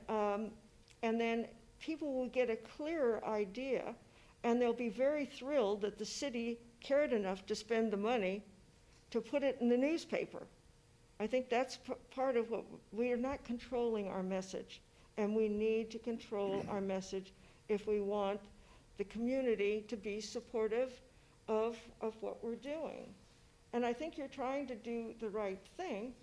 then people will get a clearer idea, and they'll be very thrilled that the city cared enough to spend the money to put it in the newspaper. I think that's part of what, we are not controlling our message, and we need to control our message if we want the community to be supportive of what we're doing. And I think you're trying to do the right thing.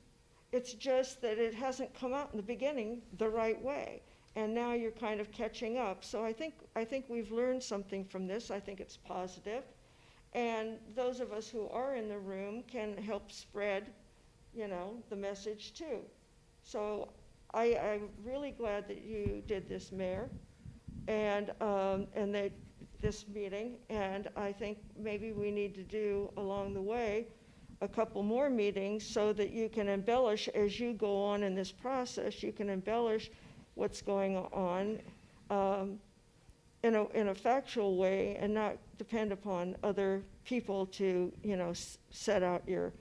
It's just that it hasn't come out in the beginning the right way, and now you're kind of catching up. So I think we've learned something from this. I think it's positive. And those of us who are in the room can help spread, the message too. So I'm really glad that you did this, Mayor, and that this meeting. And I think maybe we need to do along the way a couple more meetings so that you can embellish as you go on in this process. You can embellish what's going on in a factual way, and not depend upon other people to set out your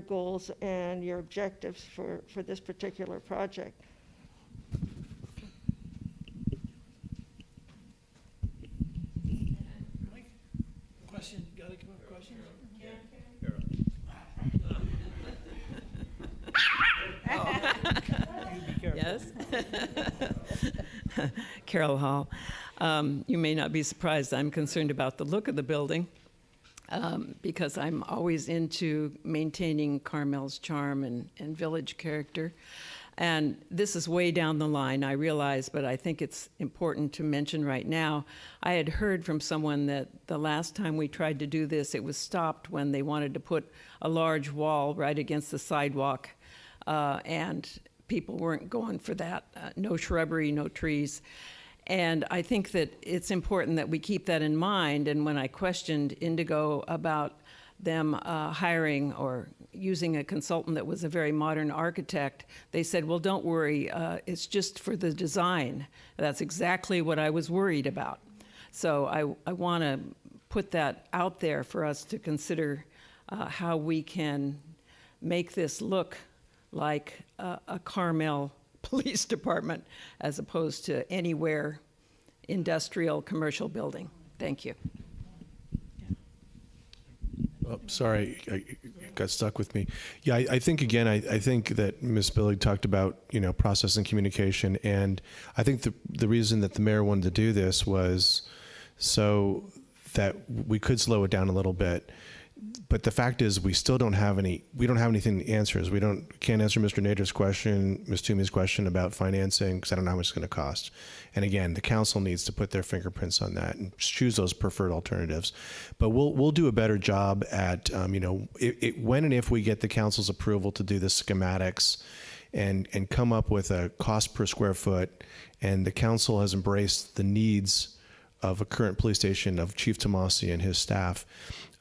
goals and your objectives for this particular project. Question, gotta come up, questions? Yes. Carol Hall. You may not be surprised, I'm concerned about the look of the building, because I'm always into maintaining Carmel's charm and village character. And this is way down the line, I realize, but I think it's important to mention right now. I had heard from someone that the last time we tried to do this, it was stopped when they wanted to put a large wall right against the sidewalk, and people weren't going for that. No shrubbery, no trees. And I think that it's important that we keep that in mind. And when I questioned Indigo about them hiring or using a consultant that was a very modern architect, they said, well, don't worry, it's just for the design. That's exactly what I was worried about. So I want to put that out there for us to consider how we can make this look like a Carmel Police Department as opposed to anywhere industrial commercial building. Thank you. Oh, sorry, I got stuck with me. Yeah, I think, again, I think that Ms. Billig talked about, process and communication. And I think the reason that the mayor wanted to do this was so that we could slow it down a little bit. But the fact is, we still don't have anything answers. Can't answer Mr. Nader's question, Ms. Toomey's question about financing, because I don't know how much it's going to cost. And again, the council needs to put their fingerprints on that and choose those preferred alternatives. But we'll do a better job at, when and if we get the council's approval to do the schematics and come up with a cost per square foot, and the council has embraced the needs of a current police station of Chief Tomasi and his staff,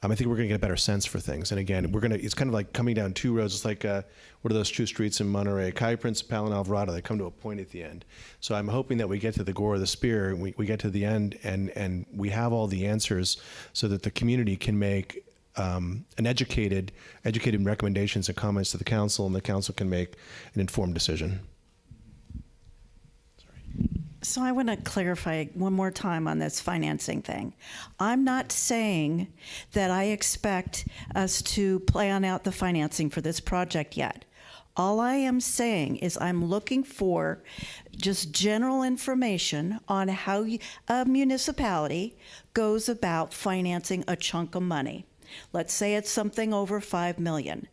I think we're going to get a better sense for things. And again, it's kind of like coming down two roads. It's like, what are those two streets in Monterey? Calle Principal and Alvarado. They come to a point at the end. So I'm hoping that we get to the gore of the spear, and we get to the end, and we have all the answers so that the community can make an educated recommendations and comments to the council, and the council can make an informed decision. So I want to clarify one more time on this financing thing. I'm not saying that I expect us to plan out the financing for this project yet. All I am saying is I'm looking for just general information on how a municipality goes about financing a chunk of money. Let's say it's something over $5 million.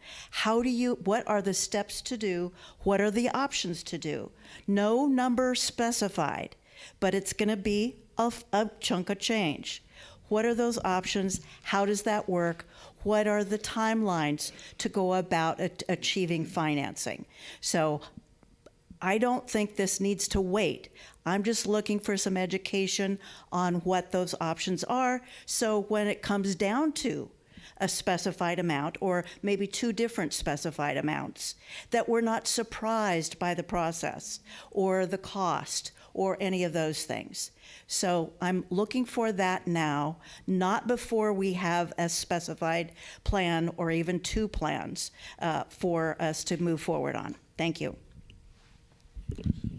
What are the steps to do? What are the options to do? No number specified, but it's going to be a chunk of change. What are those options? How does that work? What are the timelines to go about achieving financing? So I don't think this needs to wait. I'm just looking for some education on what those options are, so when it comes down to a specified amount, or maybe two different specified amounts, that we're not surprised by the process or the cost or any of those things. So I'm looking for that now, not before we have a specified plan or even two plans for us to move forward on. Thank you.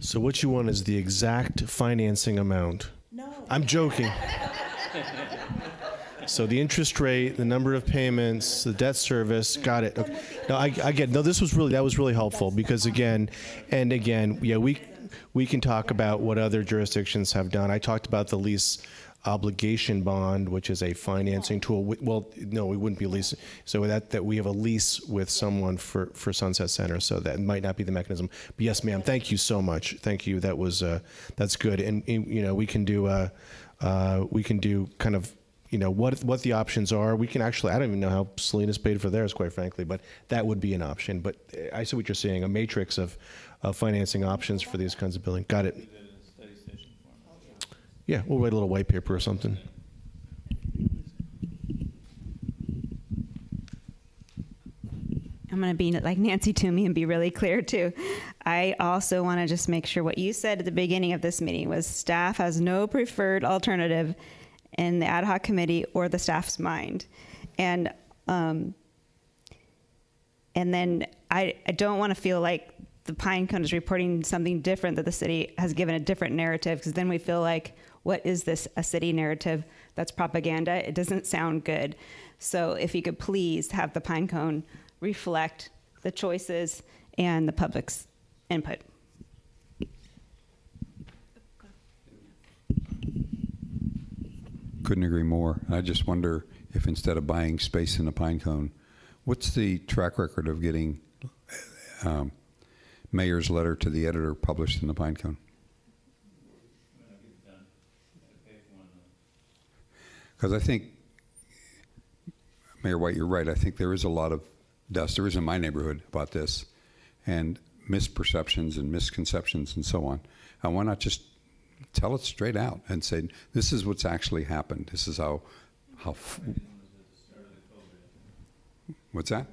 So what you want is the exact financing amount. No. I'm joking. So the interest rate, the number of payments, the debt service, got it. Okay. No, I get. No, that was really helpful, because again, yeah, we can talk about what other jurisdictions have done. I talked about the lease obligation bond, which is a financing tool. Well, no, we wouldn't be leasing. So that we have a lease with someone for Sunset Center. So that might not be the mechanism. But yes, ma'am. Thank you so much. Thank you. That's good. And we can do kind of. What the options are. We can actually, I don't even know how Salinas paid for theirs, quite frankly, but that would be an option. But I see what you're saying, a matrix of financing options for these kinds of buildings. Got it. Yeah, we'll write a little white paper or something. I'm going to be like Nancy Toomey and be really clear too. I also want to just make sure what you said at the beginning of this meeting was staff has no preferred alternative in the ad hoc committee or the staff's mind. And then I don't want to feel like the Pine Cone is reporting something different, that the city has given a different narrative, because then we feel like, what is this, a city narrative? That's propaganda. It doesn't sound good. So if you could please have the Pine Cone reflect the choices and the public's input. Couldn't agree more. I just wonder if instead of buying space in the Pine Cone, what's the track record of getting mayor's letter to the editor published in the Pine Cone? Because I think, Mayor White, you're right. I think there is a lot of dust. There is in my neighborhood about this, and misperceptions and misconceptions and so on. And why not just tell it straight out and say, this is what's actually happened. This is how what's that?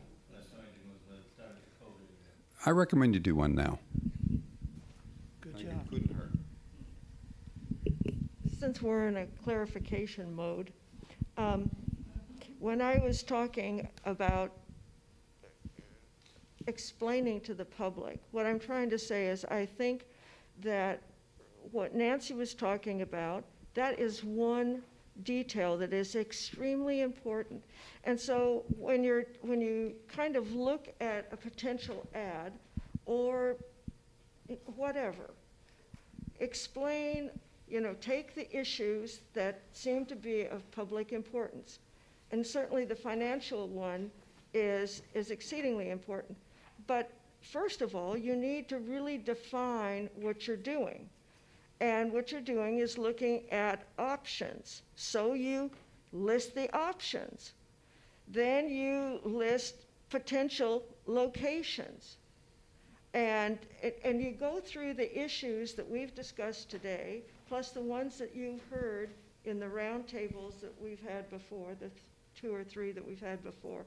I recommend you do one now. Good job. It couldn't hurt. Since we're in a clarification mode, when I was talking about explaining to the public, what I'm trying to say is I think that what Nancy was talking about, that is one detail that is extremely important. And so when you kind of look at a potential ad or whatever, explain, take the issues that seem to be of public importance. And certainly the financial one is exceedingly important. But first of all, you need to really define what you're doing. And what you're doing is looking at options. So you list the options. Then you list potential locations. And you go through the issues that we've discussed today, plus the ones that you've heard in the roundtables that we've had before, the 2 or 3 that we've had before,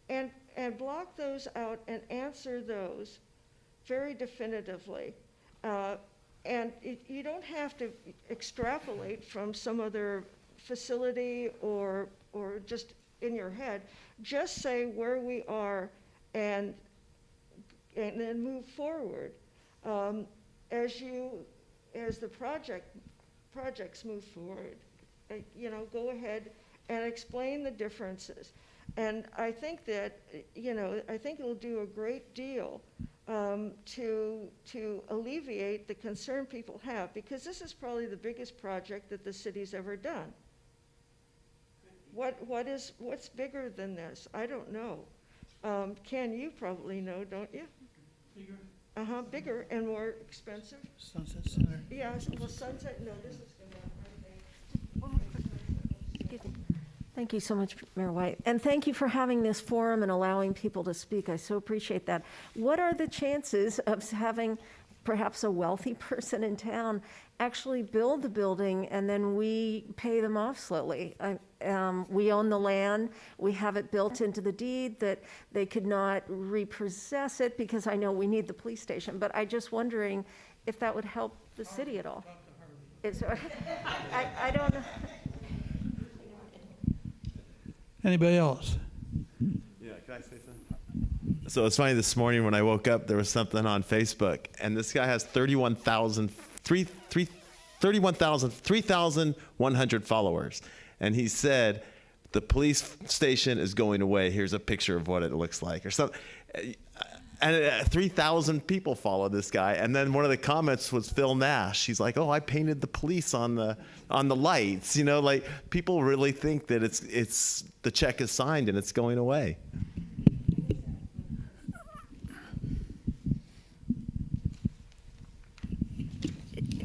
and block those out and answer those very definitively. And you don't have to extrapolate from some other facility or just in your head. Just say where we are and then move forward. As the projects move forward, go ahead and explain the differences. And I think that, I think it'll do a great deal to alleviate the concern people have, because this is probably the biggest project that the city's ever done. What's bigger than this? I don't know. Ken, you probably know, don't you? Bigger? Bigger and more expensive. Sunset Center. Yeah, well, Sunset, no, this is Excuse me. Thank you so much, Mayor White. And thank you for having this forum and allowing people to speak. I so appreciate that. What are the chances of having perhaps a wealthy person in town actually build the building and then we pay them off slowly? We own the land. We have it built into the deed that they could not repossess it, because I know we need the police station. But I'm just wondering if that would help the city at all. I don't know. Anybody else? Yeah, can I say something? So it's funny, this morning when I woke up, there was something on Facebook, and this guy has 3,100 followers. And he said, the police station is going away. Here's a picture of what it looks like, or something. And 3,000 people follow this guy. And then one of the comments was Phil Nash. He's like, "Oh, I painted the police on the lights." Like, people really think that it's the check is signed and it's going away.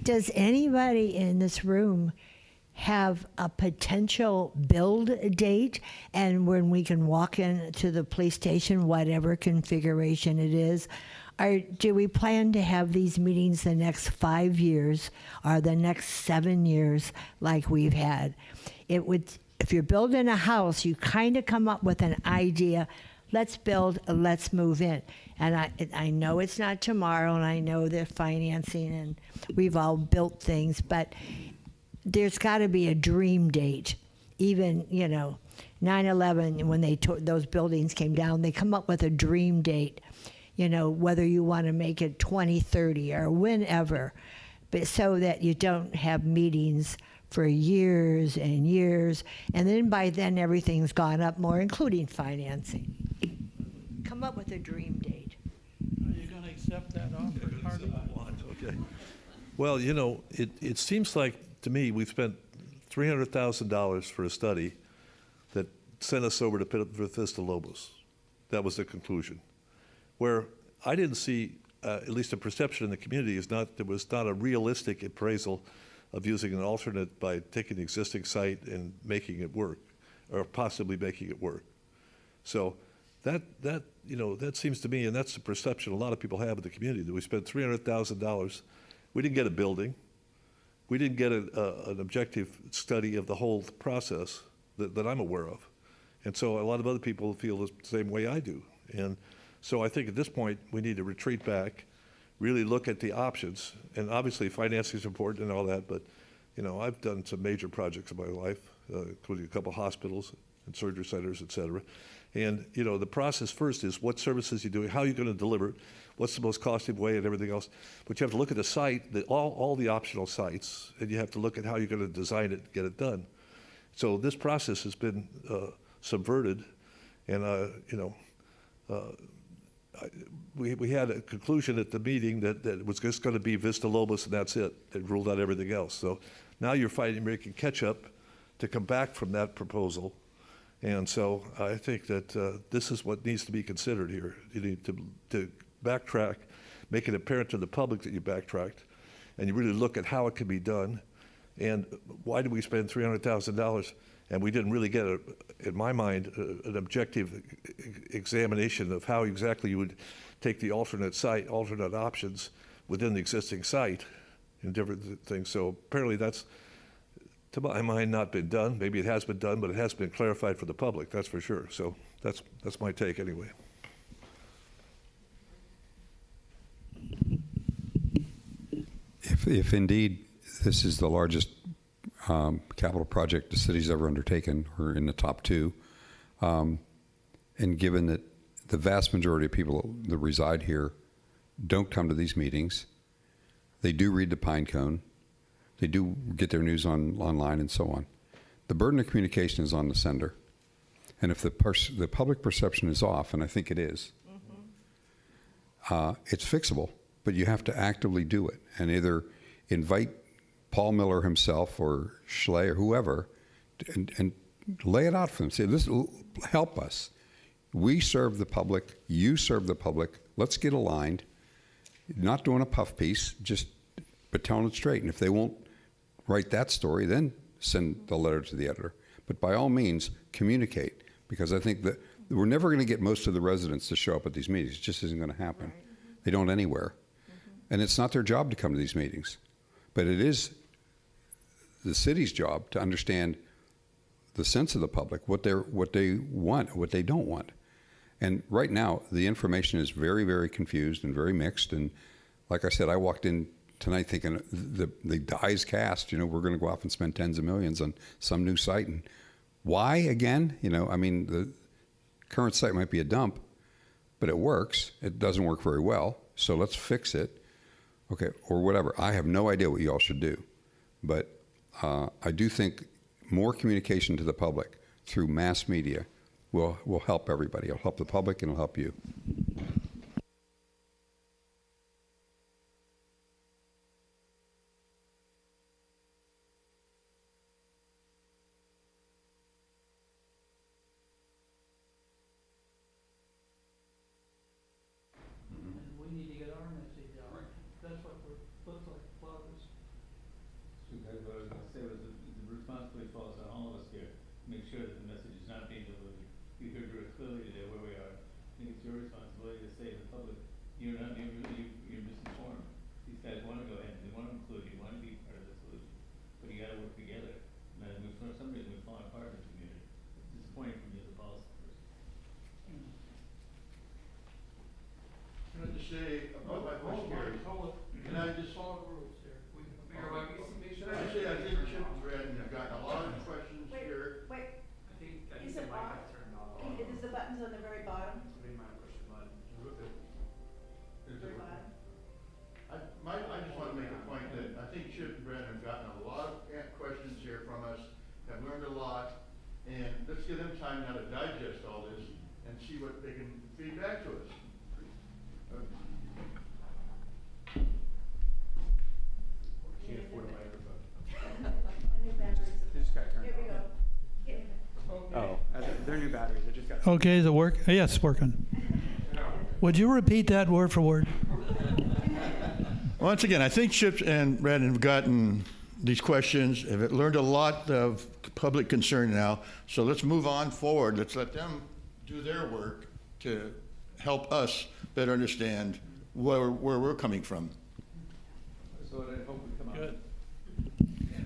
Does anybody in this room have a potential build date, and when we can walk into the police station, whatever configuration it is? Or do we plan to have these meetings the next 5 years or the next 7 years like we've had? It would, if you're building a house, you kind of come up with an idea. Let's build, let's move in. And I know it's not tomorrow, and I know the financing, and we've all built things, but there's got to be a dream date. Even, 9/11, when those buildings came down, they come up with a dream date, whether you want to make it 2030 or whenever, but so that you don't have meetings for years and years, and then by then everything's gone up more, including financing. Come up with a dream date. Are you going to accept that offer, Harvey? Okay. Well, it seems like, to me, we've spent $300,000 for a study that sent us over to Vista Lobos. That was the conclusion. Where I didn't see, at least a perception in the community, there was not a realistic appraisal of using an alternate by taking the existing site and making it work, or possibly making it work. So that seems to me, and that's the perception a lot of people have in the community, that we spent $300,000. We didn't get a building. We didn't get an objective study of the whole process that I'm aware of. And so a lot of other people feel the same way I do. And so I think at this point, we need to retreat back, really look at the options. And obviously financing is important and all that, but I've done some major projects in my life, including a couple hospitals and surgery centers, et cetera. And the process first is what services you're doing, how you're going to deliver it, what's the most costly way, and everything else. But you have to look at the site, all the optional sites, and you have to look at how you're going to design it and get it done. So this process has been subverted, and we had a conclusion at the meeting that it was just going to be Vista Lobos and that's it. It ruled out everything else. So now you're making catch up to come back from that proposal And so I think that this is what needs to be considered here. You need to backtrack, make it apparent to the public that you backtracked, and you really look at how it can be done. And why did we spend $300,000 and we didn't really get, in my mind, an objective examination of how exactly you would take the alternate site, alternate options within the existing site and different things. So apparently that's, to my mind, not been done. Maybe it has been done, but it has been clarified for the public, that's for sure. So that's my take anyway. If indeed this is the largest capital project the city's ever undertaken, or in the top two, and given that the vast majority of people that reside here don't come to these meetings, they do read the Pine Cone, they do get their news online and so on. The burden of communication is on the sender. And if the public perception is off, and I think it is, it's fixable, but you have to actively do it and either invite Paul Miller himself or Schley or whoever and lay it out for them. Say, this will help us. We serve the public, you serve the public, let's get aligned. Not doing a puff piece, but telling it straight. And if they won't write that story, then send the letter to the editor. But by all means, communicate, because I think that we're never going to get most of the residents to show up at these meetings. It just isn't going to happen. Right. They don't anywhere. And it's not their job to come to these meetings. But it is the city's job to understand the sense of the public, what they want, what they don't want. And right now, the information is very, very confused and very mixed. And like I said, I walked in tonight thinking the die is cast. We're going to go off and spend tens of millions on some new site. And why again? I mean, the current site might be a dump, but it works. It doesn't work very well, so let's fix it. Okay, or whatever. I have no idea what you all should do, but I do think more communication to the public through mass media will help everybody. It'll help the public and it'll help you. You're misinformed. These guys want to go ahead and they want to include you, want to be part of the solution, but you got to work together. And for some reason we've fallen apart in the community. It's disappointing for me as a policy person. Can I just say about my question here? Can I just follow the rules here? I say I think Chip and Brad have gotten a lot of questions here. Wait. Is it off? Is the buttons on the very bottom? I just want to make a point that I think Chip and Brad have gotten a lot of questions here from us, have learned a lot, and let's give them time now to digest all this and see what they can feed back to us. Can't afford a microphone. New batteries. They just got turned Here we on. go. Oh, they're new batteries. They just got. Okay, does it work? Yes, it's working. Would you repeat that word for word? Once again, I think Chip and Brad have gotten these questions, have learned a lot of public concern now. So let's move on forward. Let's let them do their work to help us better understand where we're coming from. So I hope we come out.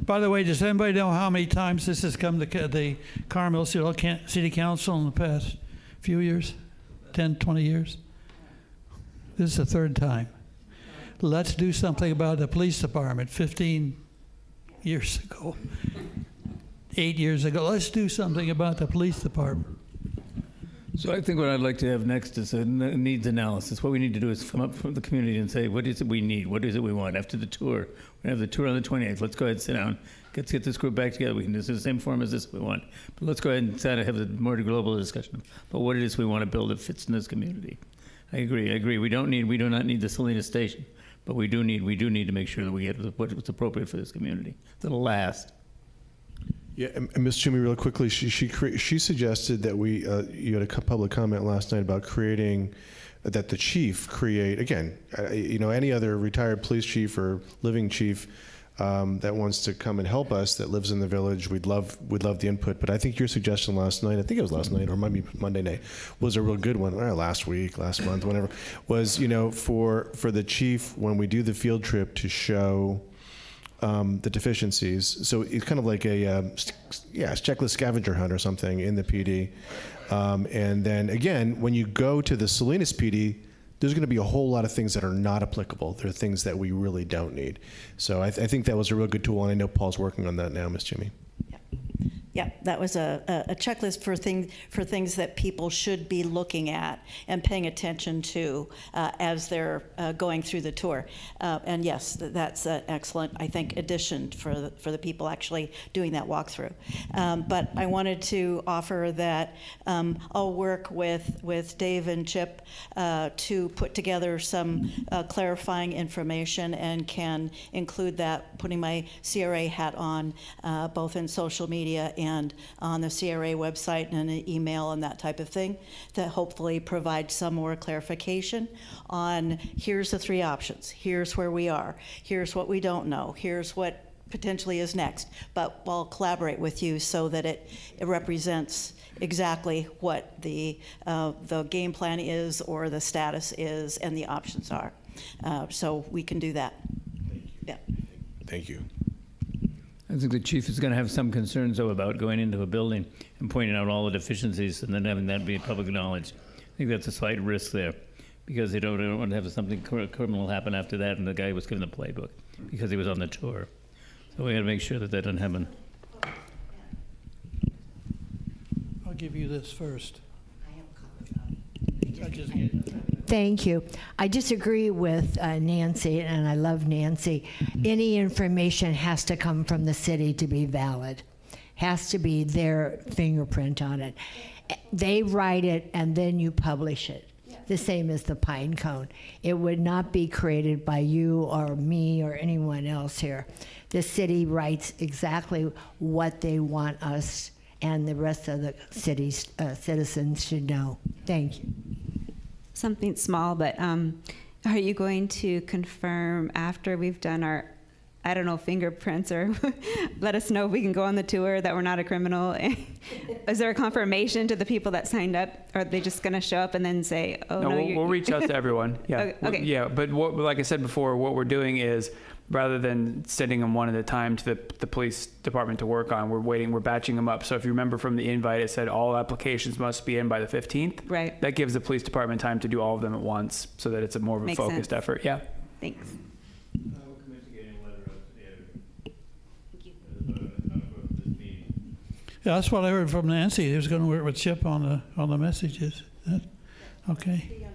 By the way, does anybody know how many times this has come to the Carmel City Council in the past few years? 10, 20 years? This is the third time. Let's do something about the police department 15 years ago, 8 years ago. Let's do something about the police department. So I think what I'd like to have next is a needs analysis. What we need to do is come up from the community and say, what is it we need? What is it we want? After the tour, we're going to have the tour on the 28th. Let's go ahead and sit down. Let's get this group back together. We can do this in the same form as this if we want. But let's go ahead and try to have a more global discussion about what it is we want to build that fits in this community. I agree. We do not need the Salinas station, but we do need to make sure that we get what's appropriate for this community. That'll last. Yeah, and Ms. Toomey, real quickly, she suggested that you had a public comment last night about creating, that the chief create, again, any other retired police chief or living chief that wants to come and help us, that lives in the village, we'd love the input. But I think your suggestion last night, I think it was last night or maybe Monday night, was a real good one. Or last week, last month, whenever, was for the chief when we do the field trip to show the deficiencies. So it's kind of like a checklist scavenger hunt or something in the PD. And then again, when you go to the Salinas PD, there's going to be a whole lot of things that are not applicable. There are things that we really don't need. So I think that was a real good tool, and I know Paul's working on that now, Ms. Jimmy. Yeah, that was a checklist for things that people should be looking at and paying attention to as they're going through the tour. And yes, that's an excellent, I think, addition for the people actually doing that walkthrough. But I wanted to offer that I'll work with Dave and Chip to put together some clarifying information, and can include that, putting my CRA hat on, both in social media and on the CRA website and an email and that type of thing, to hopefully provide some more clarification on, here's the 3 options, here's where we are, here's what we don't know, here's what potentially is next. But I'll collaborate with you so that it represents exactly what the game plan is, or the status is, and the options are. So we can do that. Yeah. Thank you. I think the chief is going to have some concerns, though, about going into a building and pointing out all the deficiencies and then having that be public knowledge. I think that's a slight risk there, because they don't want to have something criminal happen after that, and the guy was given the playbook because he was on the tour. So we got to make sure that doesn't happen. I'll give you this first. Thank you. I disagree with Nancy, and I love Nancy. Any information has to come from the city to be valid. Has to be their fingerprint on it. They write it, and then you publish it. The same as the pine cone. It would not be created by you or me or anyone else here. The city writes exactly what they want us and the rest of the city's citizens should know. Thank you. Something small, but are you going to confirm after we've done our, I don't know, fingerprints, or let us know if we can go on the tour that we're not a criminal? Is there a confirmation to the people that signed up? Or are they just going to show up and then say, oh, no, we'll reach out to everyone. Yeah. Okay. Yeah, but like I said before, what we're doing is, rather than sending them one at a time to the police department to work on, we're batching them up. So if you remember from the invite, it said all applications must be in by the 15th. Right. That gives the police department time to do all of them at once, so that it's a more of a Makes focused sense. effort. Yeah. Thanks. Yeah, that's what I heard from Nancy. He was going to work with Chip on the messages. Okay.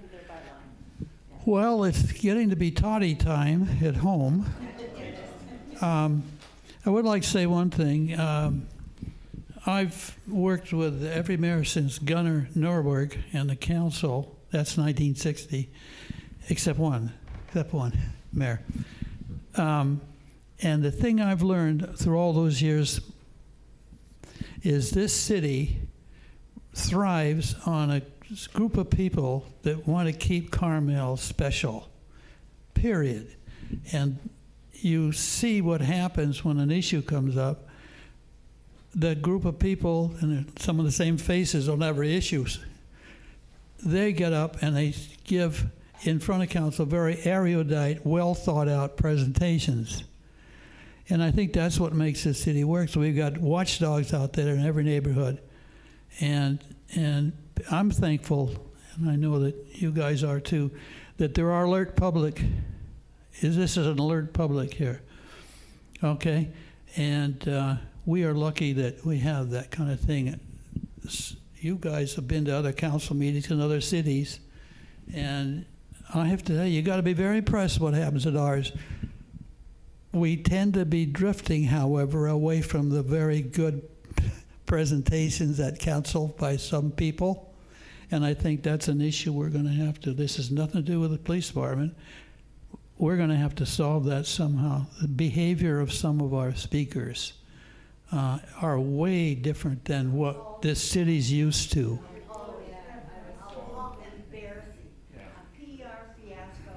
Well, it's getting to be toddy time at home. I would like to say one thing. I've worked with every mayor since Gunnar Norberg and the council. That's 1960, except one mayor. And the thing I've learned through all those years is this city thrives on a group of people that want to keep Carmel special, period. And you see what happens when an issue comes up. That group of people, and some of the same faces on every issue, they get up and they give, in front of council, very erudite, well thought out presentations. And I think that's what makes this city work. So we've got watchdogs out there in every neighborhood. And I'm thankful, and I know that you guys are too, that there are alert public. This is an alert public here, okay? And we are lucky that we have that kind of thing. You guys have been to other council meetings in other cities, and I have to tell you, you got to be very impressed with what happens at ours. We tend to be drifting, however, away from the very good presentations at council by some people. And I think that's an issue we're going to have to, this has nothing to do with the police department. We're going to have to solve that somehow. The behavior of some of our speakers are way different than what this city's used to. Embarrassing. A PR fiasco.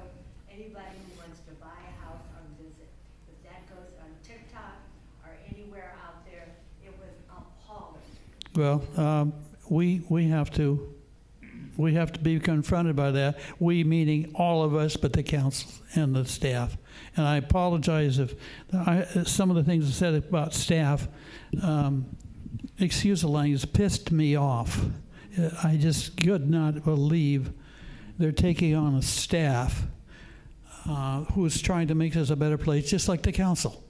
Anybody who wants to buy a house or visit, if that goes on TikTok or anywhere out there, it was appalling. Well, we have to be confronted by that. We meaning all of us, but the council and the staff. And I apologize if some of the things I said about staff, excuse the language, pissed me off. I just could not believe they're taking on a staff who's trying to make this a better place, just like the council.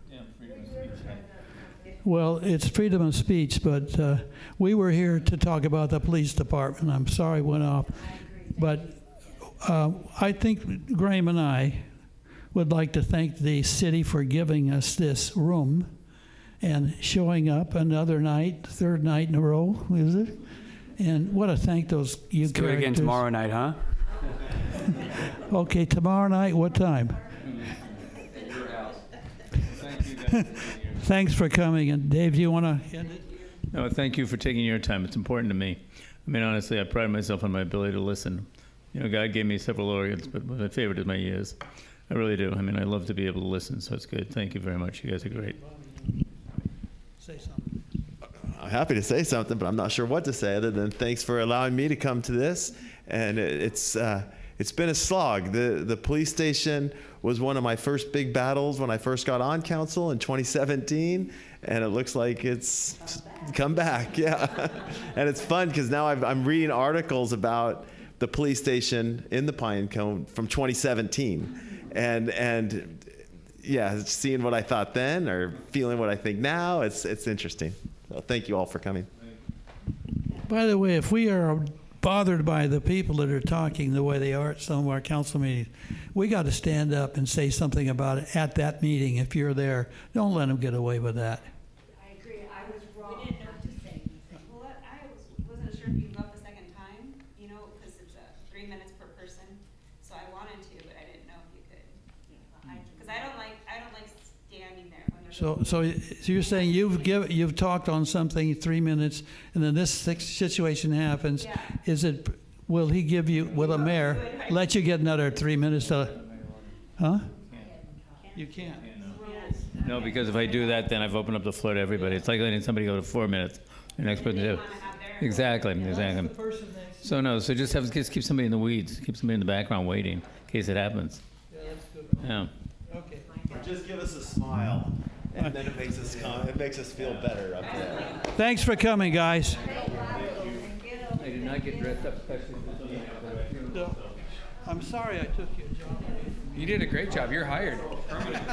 Yeah, freedom of speech, right? Well, it's freedom of speech, but we were here to talk about the police department. I'm sorry it went off. But I think Graham and I would like to thank the city for giving us this room and showing up another night, third night in a row, is it? And what to thank those you Let's do it again characters. tomorrow night, huh? Okay, tomorrow night, what time? Thank you guys for being here. Thanks for coming. And Dave, do you want to end it? No, thank you for taking your time. It's important to me. I mean, honestly, I pride myself on my ability to listen. You know, God gave me several organs, but my favorite is my ears. I really do. I mean, I love to be able to listen, so it's good. Thank you very much. You guys are great. Say something. I'm happy to say something, but I'm not sure what to say other than thanks for allowing me to come to this. And it's been a slog. The police station was one of my first big battles when I first got on council in 2017, and it looks like it's come back. Yeah, and it's fun because now I'm reading articles about the police station in the Pine Cone from 2017, and yeah, seeing what I thought then or feeling what I think now, it's interesting. So thank you all for coming. By the way, if we are bothered by the people that are talking the way they are at some of our council meetings, we got to stand up and say something about it at that meeting if you're there. Don't let them get away with that. I agree. I was wrong. We didn't know what to say. Well, I wasn't sure if you can go up a second time, you know, because it's 3 minutes per person. So I wanted to, but I didn't know if you could. Because I don't like standing there when there's. So you're saying you've talked on something 3 minutes, and then this situation happens. Yeah. Will the mayor let you get another 3 minutes to, huh? You can't. No, because if I do that, then I've opened up the floor to everybody. It's like letting somebody go to 4 minutes. The next person do. Exactly. So just keep somebody in the weeds. Keep somebody in the background waiting in case it happens. Yeah. Okay. Or just give us a smile, and then it makes us feel better up there. Thanks for coming, guys. I did not get dressed up especially for something. No, I'm sorry I took your job. You did a great job. You're hired. Permanent.